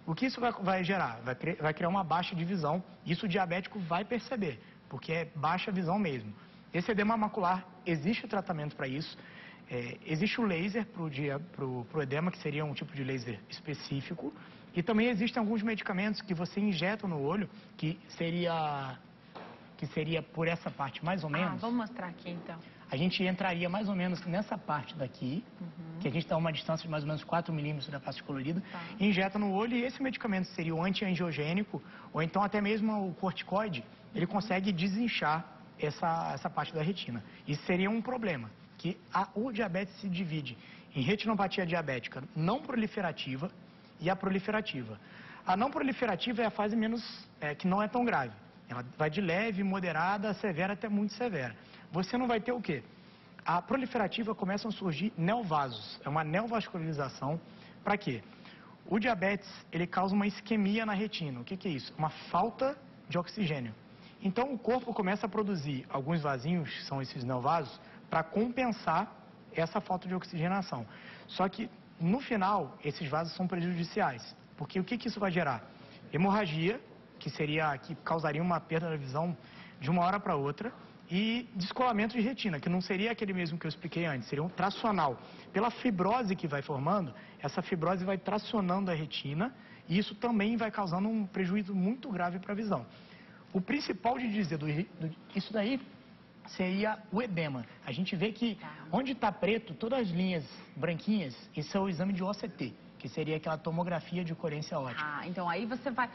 O que isso vai gerar? Vai criar uma baixa de visão, isso o diabético vai perceber, porque é baixa visão mesmo. Esse edema macular, existe tratamento para isso, existe o laser para o edema, que seria um tipo de laser específico, e também existem alguns medicamentos que você injeta no olho, que seria por essa parte mais ou menos. Vamos mostrar aqui então. A gente entraria mais ou menos nessa parte daqui, que a gente dá uma distância de mais ou menos 4 milímetros da face colorida, injeta no olho, e esse medicamento seria o anti-angiogênico, ou então até mesmo o corticoide, ele consegue desinchar essa parte da retina. Isso seria um problema, que o diabetes se divide em retinopatia diabética não proliferativa e a proliferativa. A não proliferativa é a fase que não é tão grave. Ela vai de leve, moderada, severa até muito severa. Você não vai ter o quê? A proliferativa começam a surgir neovasos. É uma neovascularização. Para quê? O diabetes, ele causa uma isquemia na retina. O que é isso? Uma falta de oxigênio. Então, o corpo começa a produzir alguns vasinhos, que são esses neovasos, para compensar essa falta de oxigenação. Só que, no final, esses vasos são prejudiciais. Porque o que isso vai gerar? Hemorragia, que causaria uma perda da visão de uma hora para outra, e descolamento de retina, que não seria aquele mesmo que eu expliquei antes, seria um tracional. Pela fibrose que vai formando, essa fibrose vai tracionando a retina, e isso também vai causando um prejuízo muito grave para a visão. O principal de dizer isso daí seria o edema. A gente vê que onde está preto, todas as linhas branquinhas, isso é o exame de OCT, que seria aquela tomografia de coerência óptica. Então aí você vai,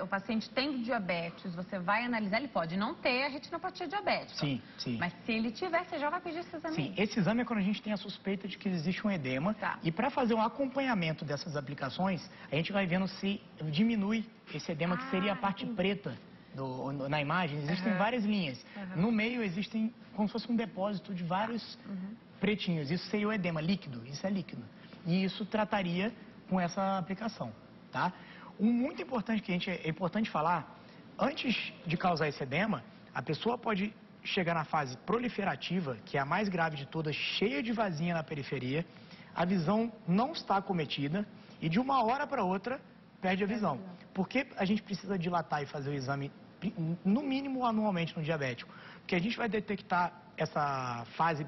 o paciente tem diabetes, você vai analisar, ele pode não ter a retinopatia diabética. Sim, sim. Mas se ele tiver, você já vai pedir esse exame. Sim, esse exame é quando a gente tem a suspeita de que existe um edema. E para fazer um acompanhamento dessas aplicações, a gente vai vendo se diminui esse edema, que seria a parte preta na imagem. Existem várias linhas. No meio existem como se fosse um depósito de vários pretinhos. Isso seria o edema líquido, isso é líquido. E isso trataria com essa aplicação, tá? Muito importante que é importante falar, antes de causar esse edema, a pessoa pode chegar na fase proliferativa, que é a mais grave de todas, cheia de vasinha na periferia, a visão não está acometida e de uma hora para outra perde a visão. Por que a gente precisa dilatar e fazer o exame, no mínimo anualmente no diabético? Porque a gente vai detectar essa fase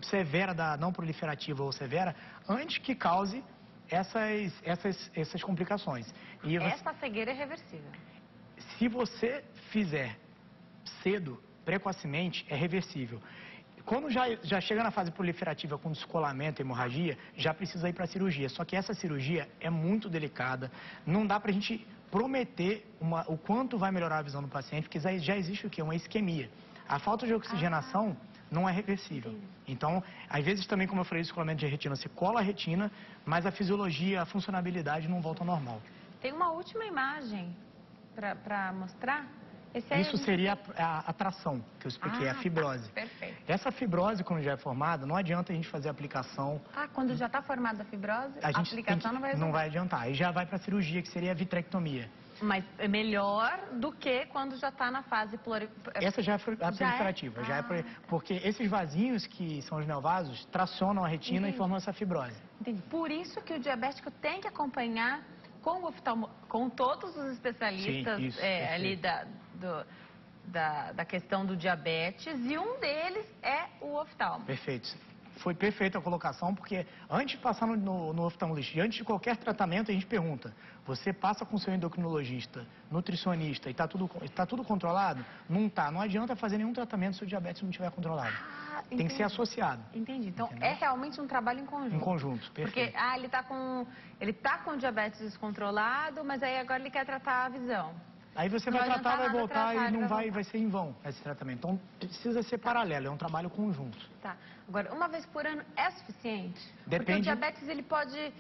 severa da não proliferativa ou severa antes que cause essas complicações. E essa cegueira é reversível. Se você fizer cedo, precocemente, é reversível. Quando já chega na fase proliferativa com descolamento, hemorragia, já precisa ir para a cirurgia. Só que essa cirurgia é muito delicada, não dá para a gente prometer o quanto vai melhorar a visão do paciente, porque já existe o quê? Uma isquemia. A falta de oxigenação não é reversível. Então, às vezes também, como eu falei, descolamento de retina, você cola a retina, mas a fisiologia, a funcionabilidade não volta ao normal. Tem uma última imagem para mostrar? Isso seria a tração, que eu expliquei, a fibrose. Perfeito. Essa fibrose, quando já é formada, não adianta a gente fazer a aplicação. Quando já está formada a fibrose, a aplicação não vai adiantar. Não vai adiantar. Aí já vai para a cirurgia, que seria a vitrectomia. Mas é melhor do que quando já está na fase Essa já é a proliferativa. Porque esses vasinhos, que são os neovasos, tracionam a retina e formam essa fibrose. Entendi. Por isso que o diabético tem que acompanhar com todos os especialistas ali da questão do diabetes, e um deles é o oftalmo. Perfeito. Foi perfeita a colocação, porque antes de passar no oftalmologista, antes de qualquer tratamento, a gente pergunta: você passa com seu endocrinologista, nutricionista e está tudo controlado? Não está. Não adianta fazer nenhum tratamento se o diabetes não estiver controlado. Tem que ser associado. Entendi. Então, é realmente um trabalho em conjunto. Em conjunto, perfeito. Porque, ele tá com diabetes descontrolado, mas aí agora ele quer tratar a visão. Aí você vai tratar, vai voltar e não vai ser em vão esse tratamento. Então, precisa ser paralelo, é um trabalho conjunto. Tá. Agora, uma vez por ano é suficiente? Depende. Porque o diabetes, ele pode...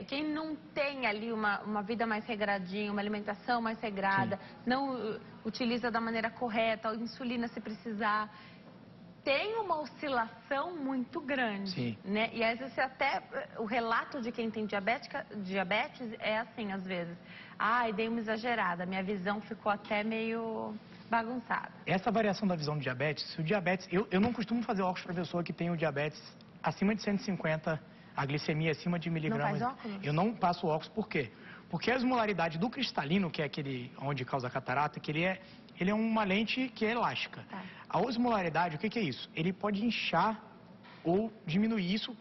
quem não tem ali uma vida mais regradinha, uma alimentação mais regrada, não utiliza da maneira correta, a insulina se precisar... Tem uma oscilação muito grande, né? E às vezes até o relato de quem tem diabetes é assim, às vezes. Ai, dei uma exagerada, minha visão ficou até meio bagunçada. Essa variação da visão do diabetes, se o diabetes... Eu não costumo fazer óculos para pessoa que tem o diabetes acima de 150, a glicemia acima de miligramas. Não faz óculos? Eu não passo óculos, por quê? Porque a osmolaridade do cristalino, que é aquele onde causa catarata, que ele é uma lente que é elástica. Tá. A osmolaridade, o que é isso? Ele pode inchar ou diminuir isso,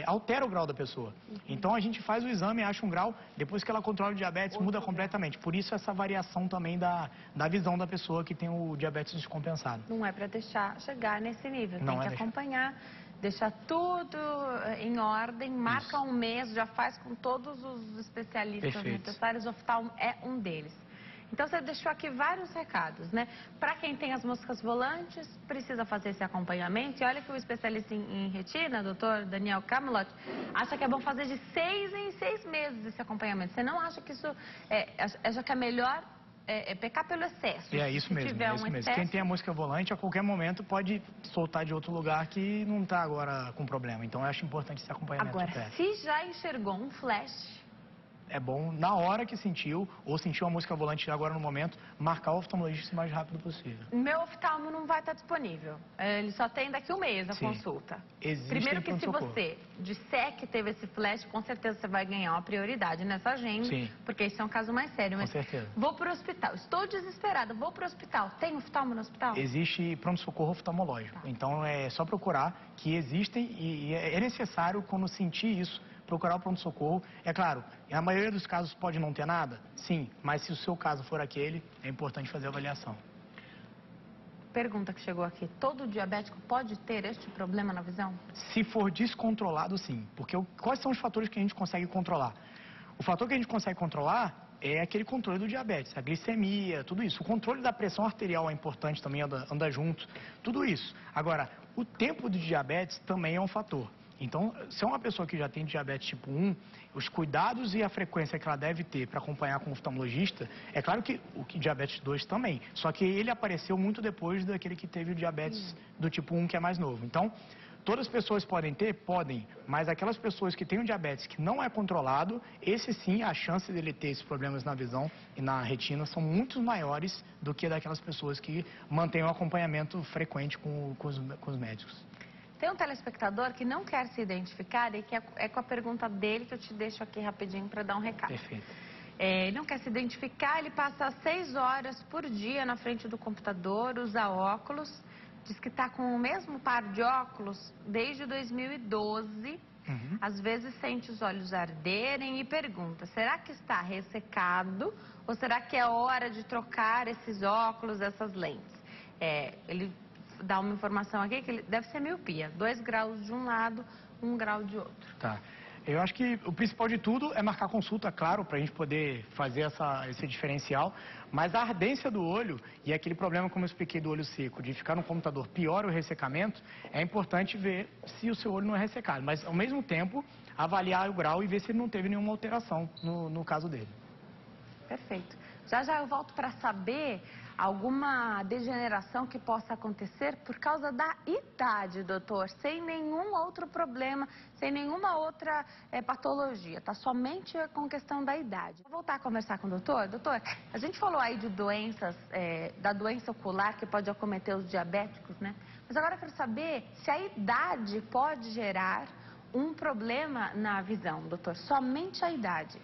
altera o grau da pessoa. Então a gente faz o exame, acha um grau, depois que ela controla o diabetes, muda completamente. Por isso essa variação também da visão da pessoa que tem o diabetes descompensado. Não é para deixar chegar nesse nível, Não tem que acompanhar, deixar tudo em ordem, marca um mês, já faz com todos os especialistas necessários, o oftalmo é um deles. Então, você deixou aqui vários recados, né? Para quem tem as moscas volantes, precisa fazer esse acompanhamento. E olha que o especialista em retina, doutor Daniel Camelot, acha que é bom fazer de 6 em 6 meses esse acompanhamento. Você não acha que isso acha que é melhor pecar pelo excesso? É isso mesmo, é isso mesmo. Quem tem a mosca volante, a qualquer momento pode soltar de outro lugar que não está agora com problema. Então, eu acho importante esse acompanhamento. Agora, se já enxergou um flash... É bom, na hora que sentiu, ou sentiu a mosca volante agora no momento, marcar o oftalmologista o mais rápido possível. Meu oftalmo não vai estar disponível. Ele só tem daqui um mês a consulta. Primeiro que se você disser que teve esse flash, com certeza você vai ganhar uma prioridade nessa agenda. Porque isso é um caso mais sério. Com certeza. Vou para o hospital. Estou desesperada. Vou para o hospital. Tem oftalmo no hospital? Existe pronto-socorro oftalmológico. Então é só procurar que existem e é necessário, quando sentir isso, procurar o pronto-socorro. É claro, na maioria dos casos pode não ter nada, sim, mas se o seu caso for aquele, é importante fazer a avaliação. Pergunta que chegou aqui, todo diabético pode ter este problema na visão? Se for descontrolado, sim, porque quais são os fatores que a gente consegue controlar? O fator que a gente consegue controlar é aquele controle do diabetes, a glicemia, tudo isso. O controle da pressão arterial é importante também, anda junto, tudo isso. Agora, o tempo de diabetes também é um fator. Então, se é uma pessoa que já tem diabetes tipo 1, os cuidados e a frequência que ela deve ter para acompanhar com o oftalmologista, é claro que o diabetes 2 também, só que ele apareceu muito depois daquele que teve o diabetes do tipo 1, que é mais novo. Então, todas as pessoas podem ter? Podem, mas aquelas pessoas que têm o diabetes que não é controlado, esse sim, a chance dele ter esses problemas na visão e na retina são muito maiores do que daquelas pessoas que mantêm um acompanhamento frequente com os médicos. Tem um telespectador que não quer se identificar e que é com a pergunta dele que eu te deixo aqui rapidinho para dar um recado. Perfeito. Ele não quer se identificar, ele passa 6 horas por dia na frente do computador, usa óculos, diz que está com o mesmo par de óculos desde 2012, às vezes sente os olhos arderem e pergunta, será que está ressecado ou será que é hora de trocar esses óculos, essas lentes? Ele dá uma informação aqui que ele deve ser miopia, 2 graus de um lado, 1 grau de outro. Tá. Eu acho que o principal de tudo é marcar consulta, claro, para a gente poder fazer esse diferencial. Mas a ardência do olho e aquele problema, como eu expliquei, do olho seco, de ficar no computador, piora o ressecamento, é importante ver se o seu olho não é ressecado. Mas, ao mesmo tempo, avaliar o grau e ver se ele não teve nenhuma alteração no caso dele. Perfeito. Já eu volto para saber alguma degeneração que possa acontecer por causa da idade, doutor, sem nenhum outro problema, sem nenhuma outra patologia, tá? Somente com questão da idade. Vou voltar a conversar com o doutor. Doutor, a gente falou aí de doenças, da doença ocular que pode acometer os diabéticos, né? Mas agora eu quero saber se a idade pode gerar um problema na visão, doutor. Somente a idade.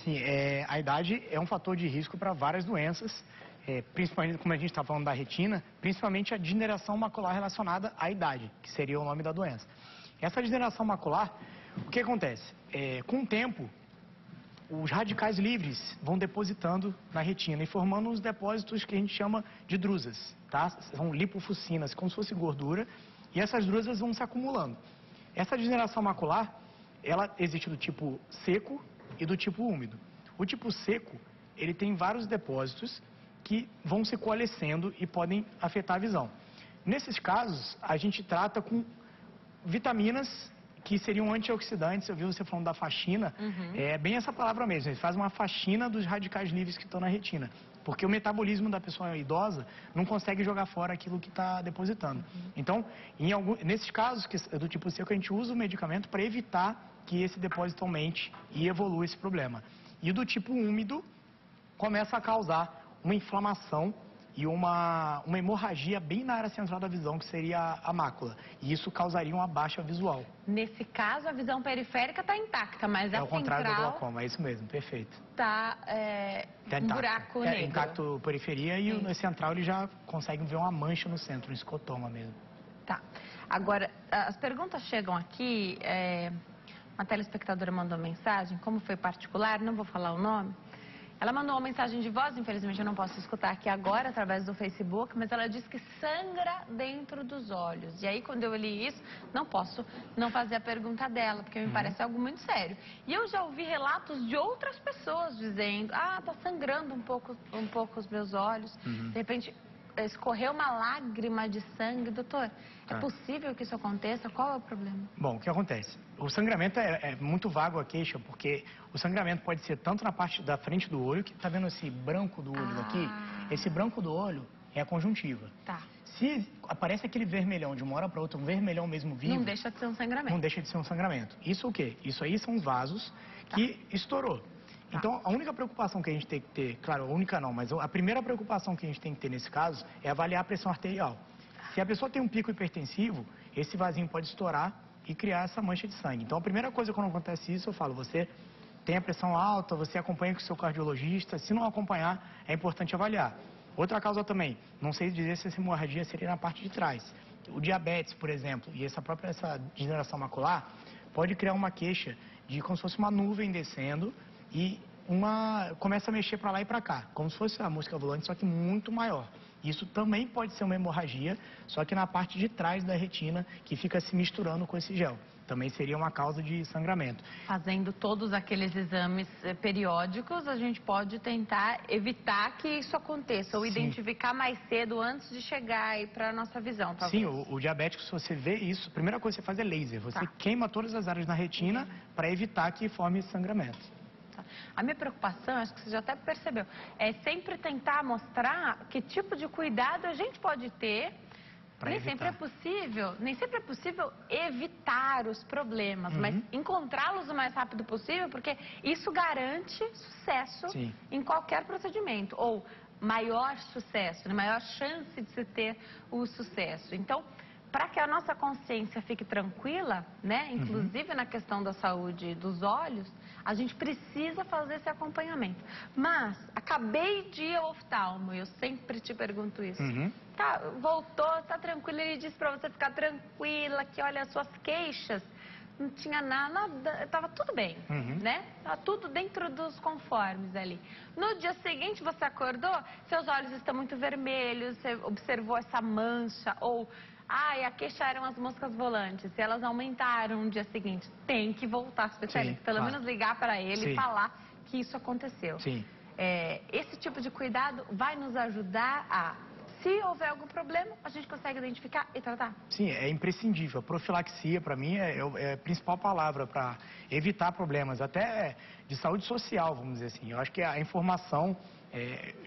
Sim, a idade é um fator de risco para várias doenças, principalmente, como a gente está falando da retina, principalmente a degeneração macular relacionada à idade, que seria o nome da doença. Essa degeneração macular, o que acontece? Com o tempo, os radicais livres vão depositando na retina e formando uns depósitos que a gente chama de drusas, tá? São lipofucinas, como se fosse gordura, e essas drusas vão se acumulando. Essa degeneração macular, ela existe do tipo seco e do tipo úmido. O tipo seco ele tem vários depósitos que vão se coalescendo e podem afetar a visão. Nesses casos, a gente trata com vitaminas que seriam antioxidantes. Eu vi você falando da faxina, é bem essa palavra mesmo, ele faz uma faxina dos radicais livres que estão na retina, porque o metabolismo da pessoa idosa não consegue jogar fora aquilo que está depositando. Então, nesses casos do tipo seco, a gente usa o medicamento para evitar que esse depósito aumente e evolua esse problema. E do tipo úmido, começa a causar uma inflamação e uma hemorragia bem na área central da visão, que seria a mácula. E isso causaria uma baixa visual. Nesse caso, a visão periférica está intacta, mas a central... É o contrário do glaucoma, é isso mesmo, perfeito. Está um buraco negro. É intacto periferia e no central ele já consegue ver uma mancha no centro, um escotoma mesmo. Tá. Agora, as perguntas chegam aqui, uma telespectadora mandou mensagem, como foi particular, não vou falar o nome. Ela mandou uma mensagem de voz, infelizmente eu não posso escutar aqui agora, através do Facebook, mas ela disse que sangra dentro dos olhos. E aí, quando eu li isso, não posso não fazer a pergunta dela, porque me parece algo muito sério. E eu já ouvi relatos de outras pessoas dizendo, tá sangrando um pouco os meus olhos. De repente, escorreu uma lágrima de sangue. Doutor, é possível que isso aconteça? Qual é o problema? Bom, o que acontece? O sangramento é muito vago a queixa, porque o sangramento pode ser tanto na parte da frente do olho, que tá vendo esse branco do olho daqui? Esse branco do olho é a conjuntiva. Tá. Se aparece aquele vermelhão de uma hora para outra, um vermelhão mesmo vivo... Não deixa de ser um sangramento. Não deixa de ser um sangramento. Isso o quê? Isso aí são vasos que estourou. Então, a única preocupação que a gente tem que ter, claro, a única não, mas a primeira preocupação que a gente tem que ter nesse caso é avaliar a pressão arterial. Se a pessoa tem um pico hipertensivo, esse vasinho pode estourar e criar essa mancha de sangue. Então, a primeira coisa quando acontece isso, eu falo, você tem a pressão alta, você acompanha com o seu cardiologista, se não acompanhar, é importante avaliar. Outra causa também, não sei dizer se essa hemorragia seria na parte de trás. O diabetes, por exemplo, e essa degeneração macular, pode criar uma queixa de como se fosse uma nuvem descendo e começa a mexer para lá e para cá, como se fosse a mosca volante, só que muito maior. Isso também pode ser uma hemorragia, só que na parte de trás da retina, que fica se misturando com esse gel. Também seria uma causa de sangramento. Fazendo todos aqueles exames periódicos, a gente pode tentar evitar que isso aconteça, ou identificar mais cedo antes de chegar para a nossa visão, talvez. Sim, o diabético, se você vê isso, a primeira coisa que você faz é laser. Você queima todas as áreas na retina para evitar que forme esse sangramento. A minha preocupação, acho que você já até percebeu, é sempre tentar mostrar que tipo de cuidado a gente pode ter. Nem sempre é possível evitar os problemas, mas encontrá-los o mais rápido possível, porque isso garante sucesso em qualquer procedimento, ou maior sucesso, maior chance de se ter o sucesso. Então, para que a nossa consciência fique tranquila, né, inclusive na questão da saúde dos olhos, a gente precisa fazer esse acompanhamento. Mas, acabei de ir ao oftalmo, eu sempre te pergunto isso. Tá, voltou, tá tranquila, ele disse para você ficar tranquila, que olha, as suas queixas, não tinha nada, estava tudo bem, né? Estava tudo dentro dos conformes ali. No dia seguinte, você acordou, seus olhos estão muito vermelhos, você observou essa mancha, ou... a queixa eram as moscas volantes. Se elas aumentaram no dia seguinte, tem que voltar ao especialista. Pelo menos ligar para ele e falar que isso aconteceu. Esse tipo de cuidado vai nos ajudar a, se houver algum problema, a gente consegue identificar e tratar. Sim, é imprescindível. A profilaxia, para mim, é a principal palavra para evitar problemas, até de saúde social, vamos dizer assim. Eu acho que a informação...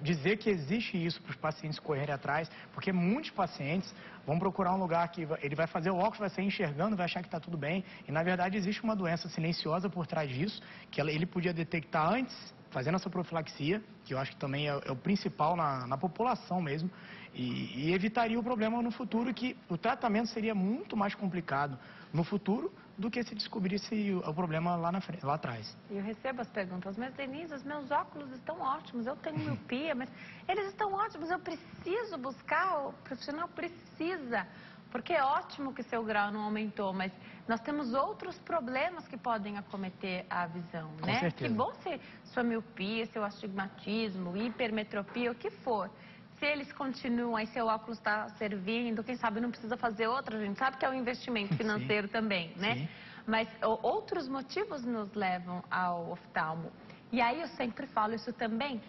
dizer que existe isso para os pacientes correrem atrás, porque muitos pacientes vão procurar um lugar que ele vai fazer o óculos, vai sair enxergando, vai achar que está tudo bem, e na verdade existe uma doença silenciosa por trás disso, que ele podia detectar antes, fazendo essa profilaxia, que eu acho que também é o principal na população mesmo, e evitaria o problema no futuro, que o tratamento seria muito mais complicado no futuro do que se descobrisse o problema lá na frente, lá atrás. Eu recebo as perguntas, mas Denise, os meus óculos estão ótimos, eu tenho miopia, mas eles estão ótimos, eu preciso buscar, o profissional precisa, porque é ótimo que seu grau não aumentou, mas nós temos outros problemas que podem acometer a visão, né? Com certeza. Que bom se sua miopia, seu astigmatismo, hipermetropia, o que for. Se eles continuam, aí seu óculos está servindo, quem sabe não precisa fazer outra, a gente sabe que é um investimento financeiro também, né? Mas outros motivos nos levam ao oftalmo. E aí eu sempre falo isso também.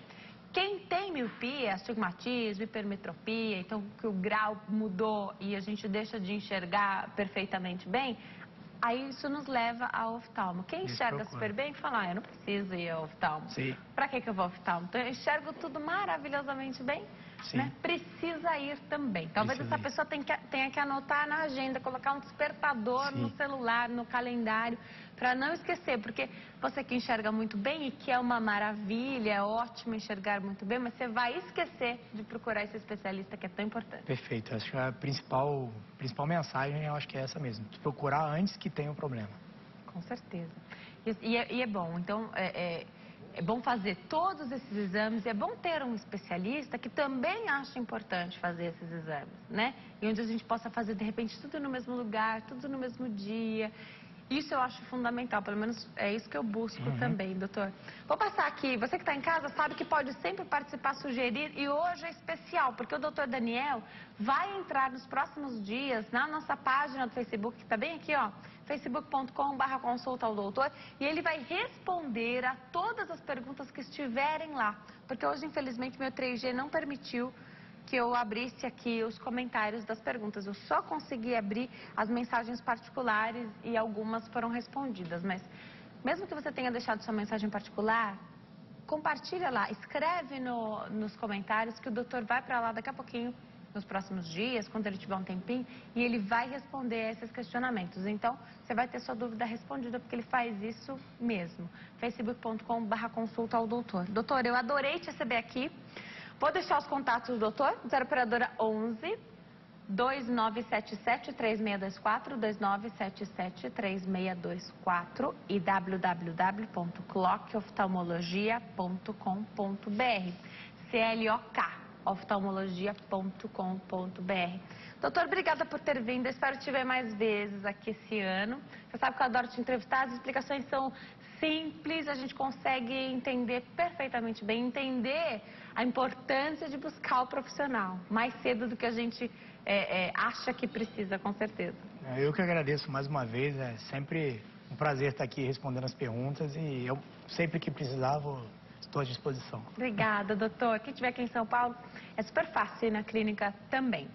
Quem tem miopia, astigmatismo, hipermetropia, então que o grau mudou e a gente deixa de enxergar perfeitamente bem, aí isso nos leva ao oftalmo. Quem enxerga super bem fala, eu não preciso ir ao oftalmo. Sim. Pra que eu vou ao oftalmo? Então eu enxergo tudo maravilhosamente bem, né? Precisa ir também. Talvez essa pessoa tenha que anotar na agenda, colocar um despertador no celular, no calendário, para não esquecer, porque você que enxerga muito bem e que é uma maravilha, é ótimo enxergar muito bem, mas você vai esquecer de procurar esse especialista que é tão importante. Perfeito. Acho que a principal mensagem, eu acho que é essa mesmo. Procurar antes que tenha o problema. Com certeza. E é bom. Então, é bom fazer todos esses exames. E é bom ter um especialista que também acha importante fazer esses exames, né? E onde a gente possa fazer, de repente, tudo no mesmo lugar, tudo no mesmo dia. Isso eu acho fundamental, pelo menos é isso que eu busco também, doutor. Vou passar aqui, você que está em casa sabe que pode sempre participar, sugerir, e hoje é especial, porque o doutor Daniel vai entrar nos próximos dias na nossa página do Facebook, que está bem aqui, ó, facebook.com/consulta ao doutor, e ele vai responder a todas as perguntas que estiverem lá, porque hoje, infelizmente, meu 3G não permitiu que eu abrisse aqui os comentários das perguntas. Eu só consegui abrir as mensagens particulares e algumas foram respondidas. Mas mesmo que você tenha deixado sua mensagem particular, compartilha lá, escreve nos comentários que o doutor vai para lá daqui a pouquinho, nos próximos dias, quando ele tiver um tempinho, e ele vai responder a esses questionamentos. Então, você vai ter sua dúvida respondida, porque ele faz isso mesmo. facebook.com/consulta ao doutor. Doutor, eu adorei te receber aqui. Vou deixar os contatos do doutor, 0 operadora 11 2977-3624, 2977-3624 e www.clockoftalmologia.com.br, CLOK, oftalmologia.com.br. Doutor, obrigada por ter vindo, espero te ver mais vezes aqui esse ano. Você sabe que eu adoro te entrevistar, as explicações são simples, a gente consegue entender perfeitamente bem, entender a importância de buscar o profissional, mais cedo do que a gente acha que precisa, com certeza. Eu que agradeço mais uma vez, é sempre um prazer estar aqui respondendo as perguntas e eu sempre que precisar estou à disposição. Obrigada, doutor. Quem estiver aqui em São Paulo, é super fácil ir na clínica também.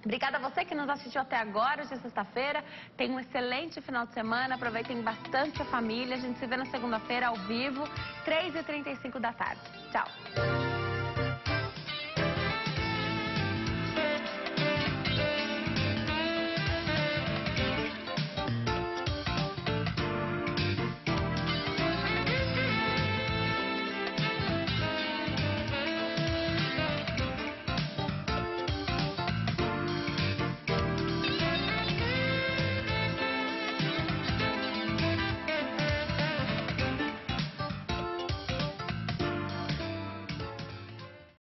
Obrigada a você que nos assistiu até agora, hoje é sexta-feira. Tenha um excelente final de semana, aproveitem bastante a família. A gente se vê na segunda-feira ao vivo, 3h35 da tarde. Tchau.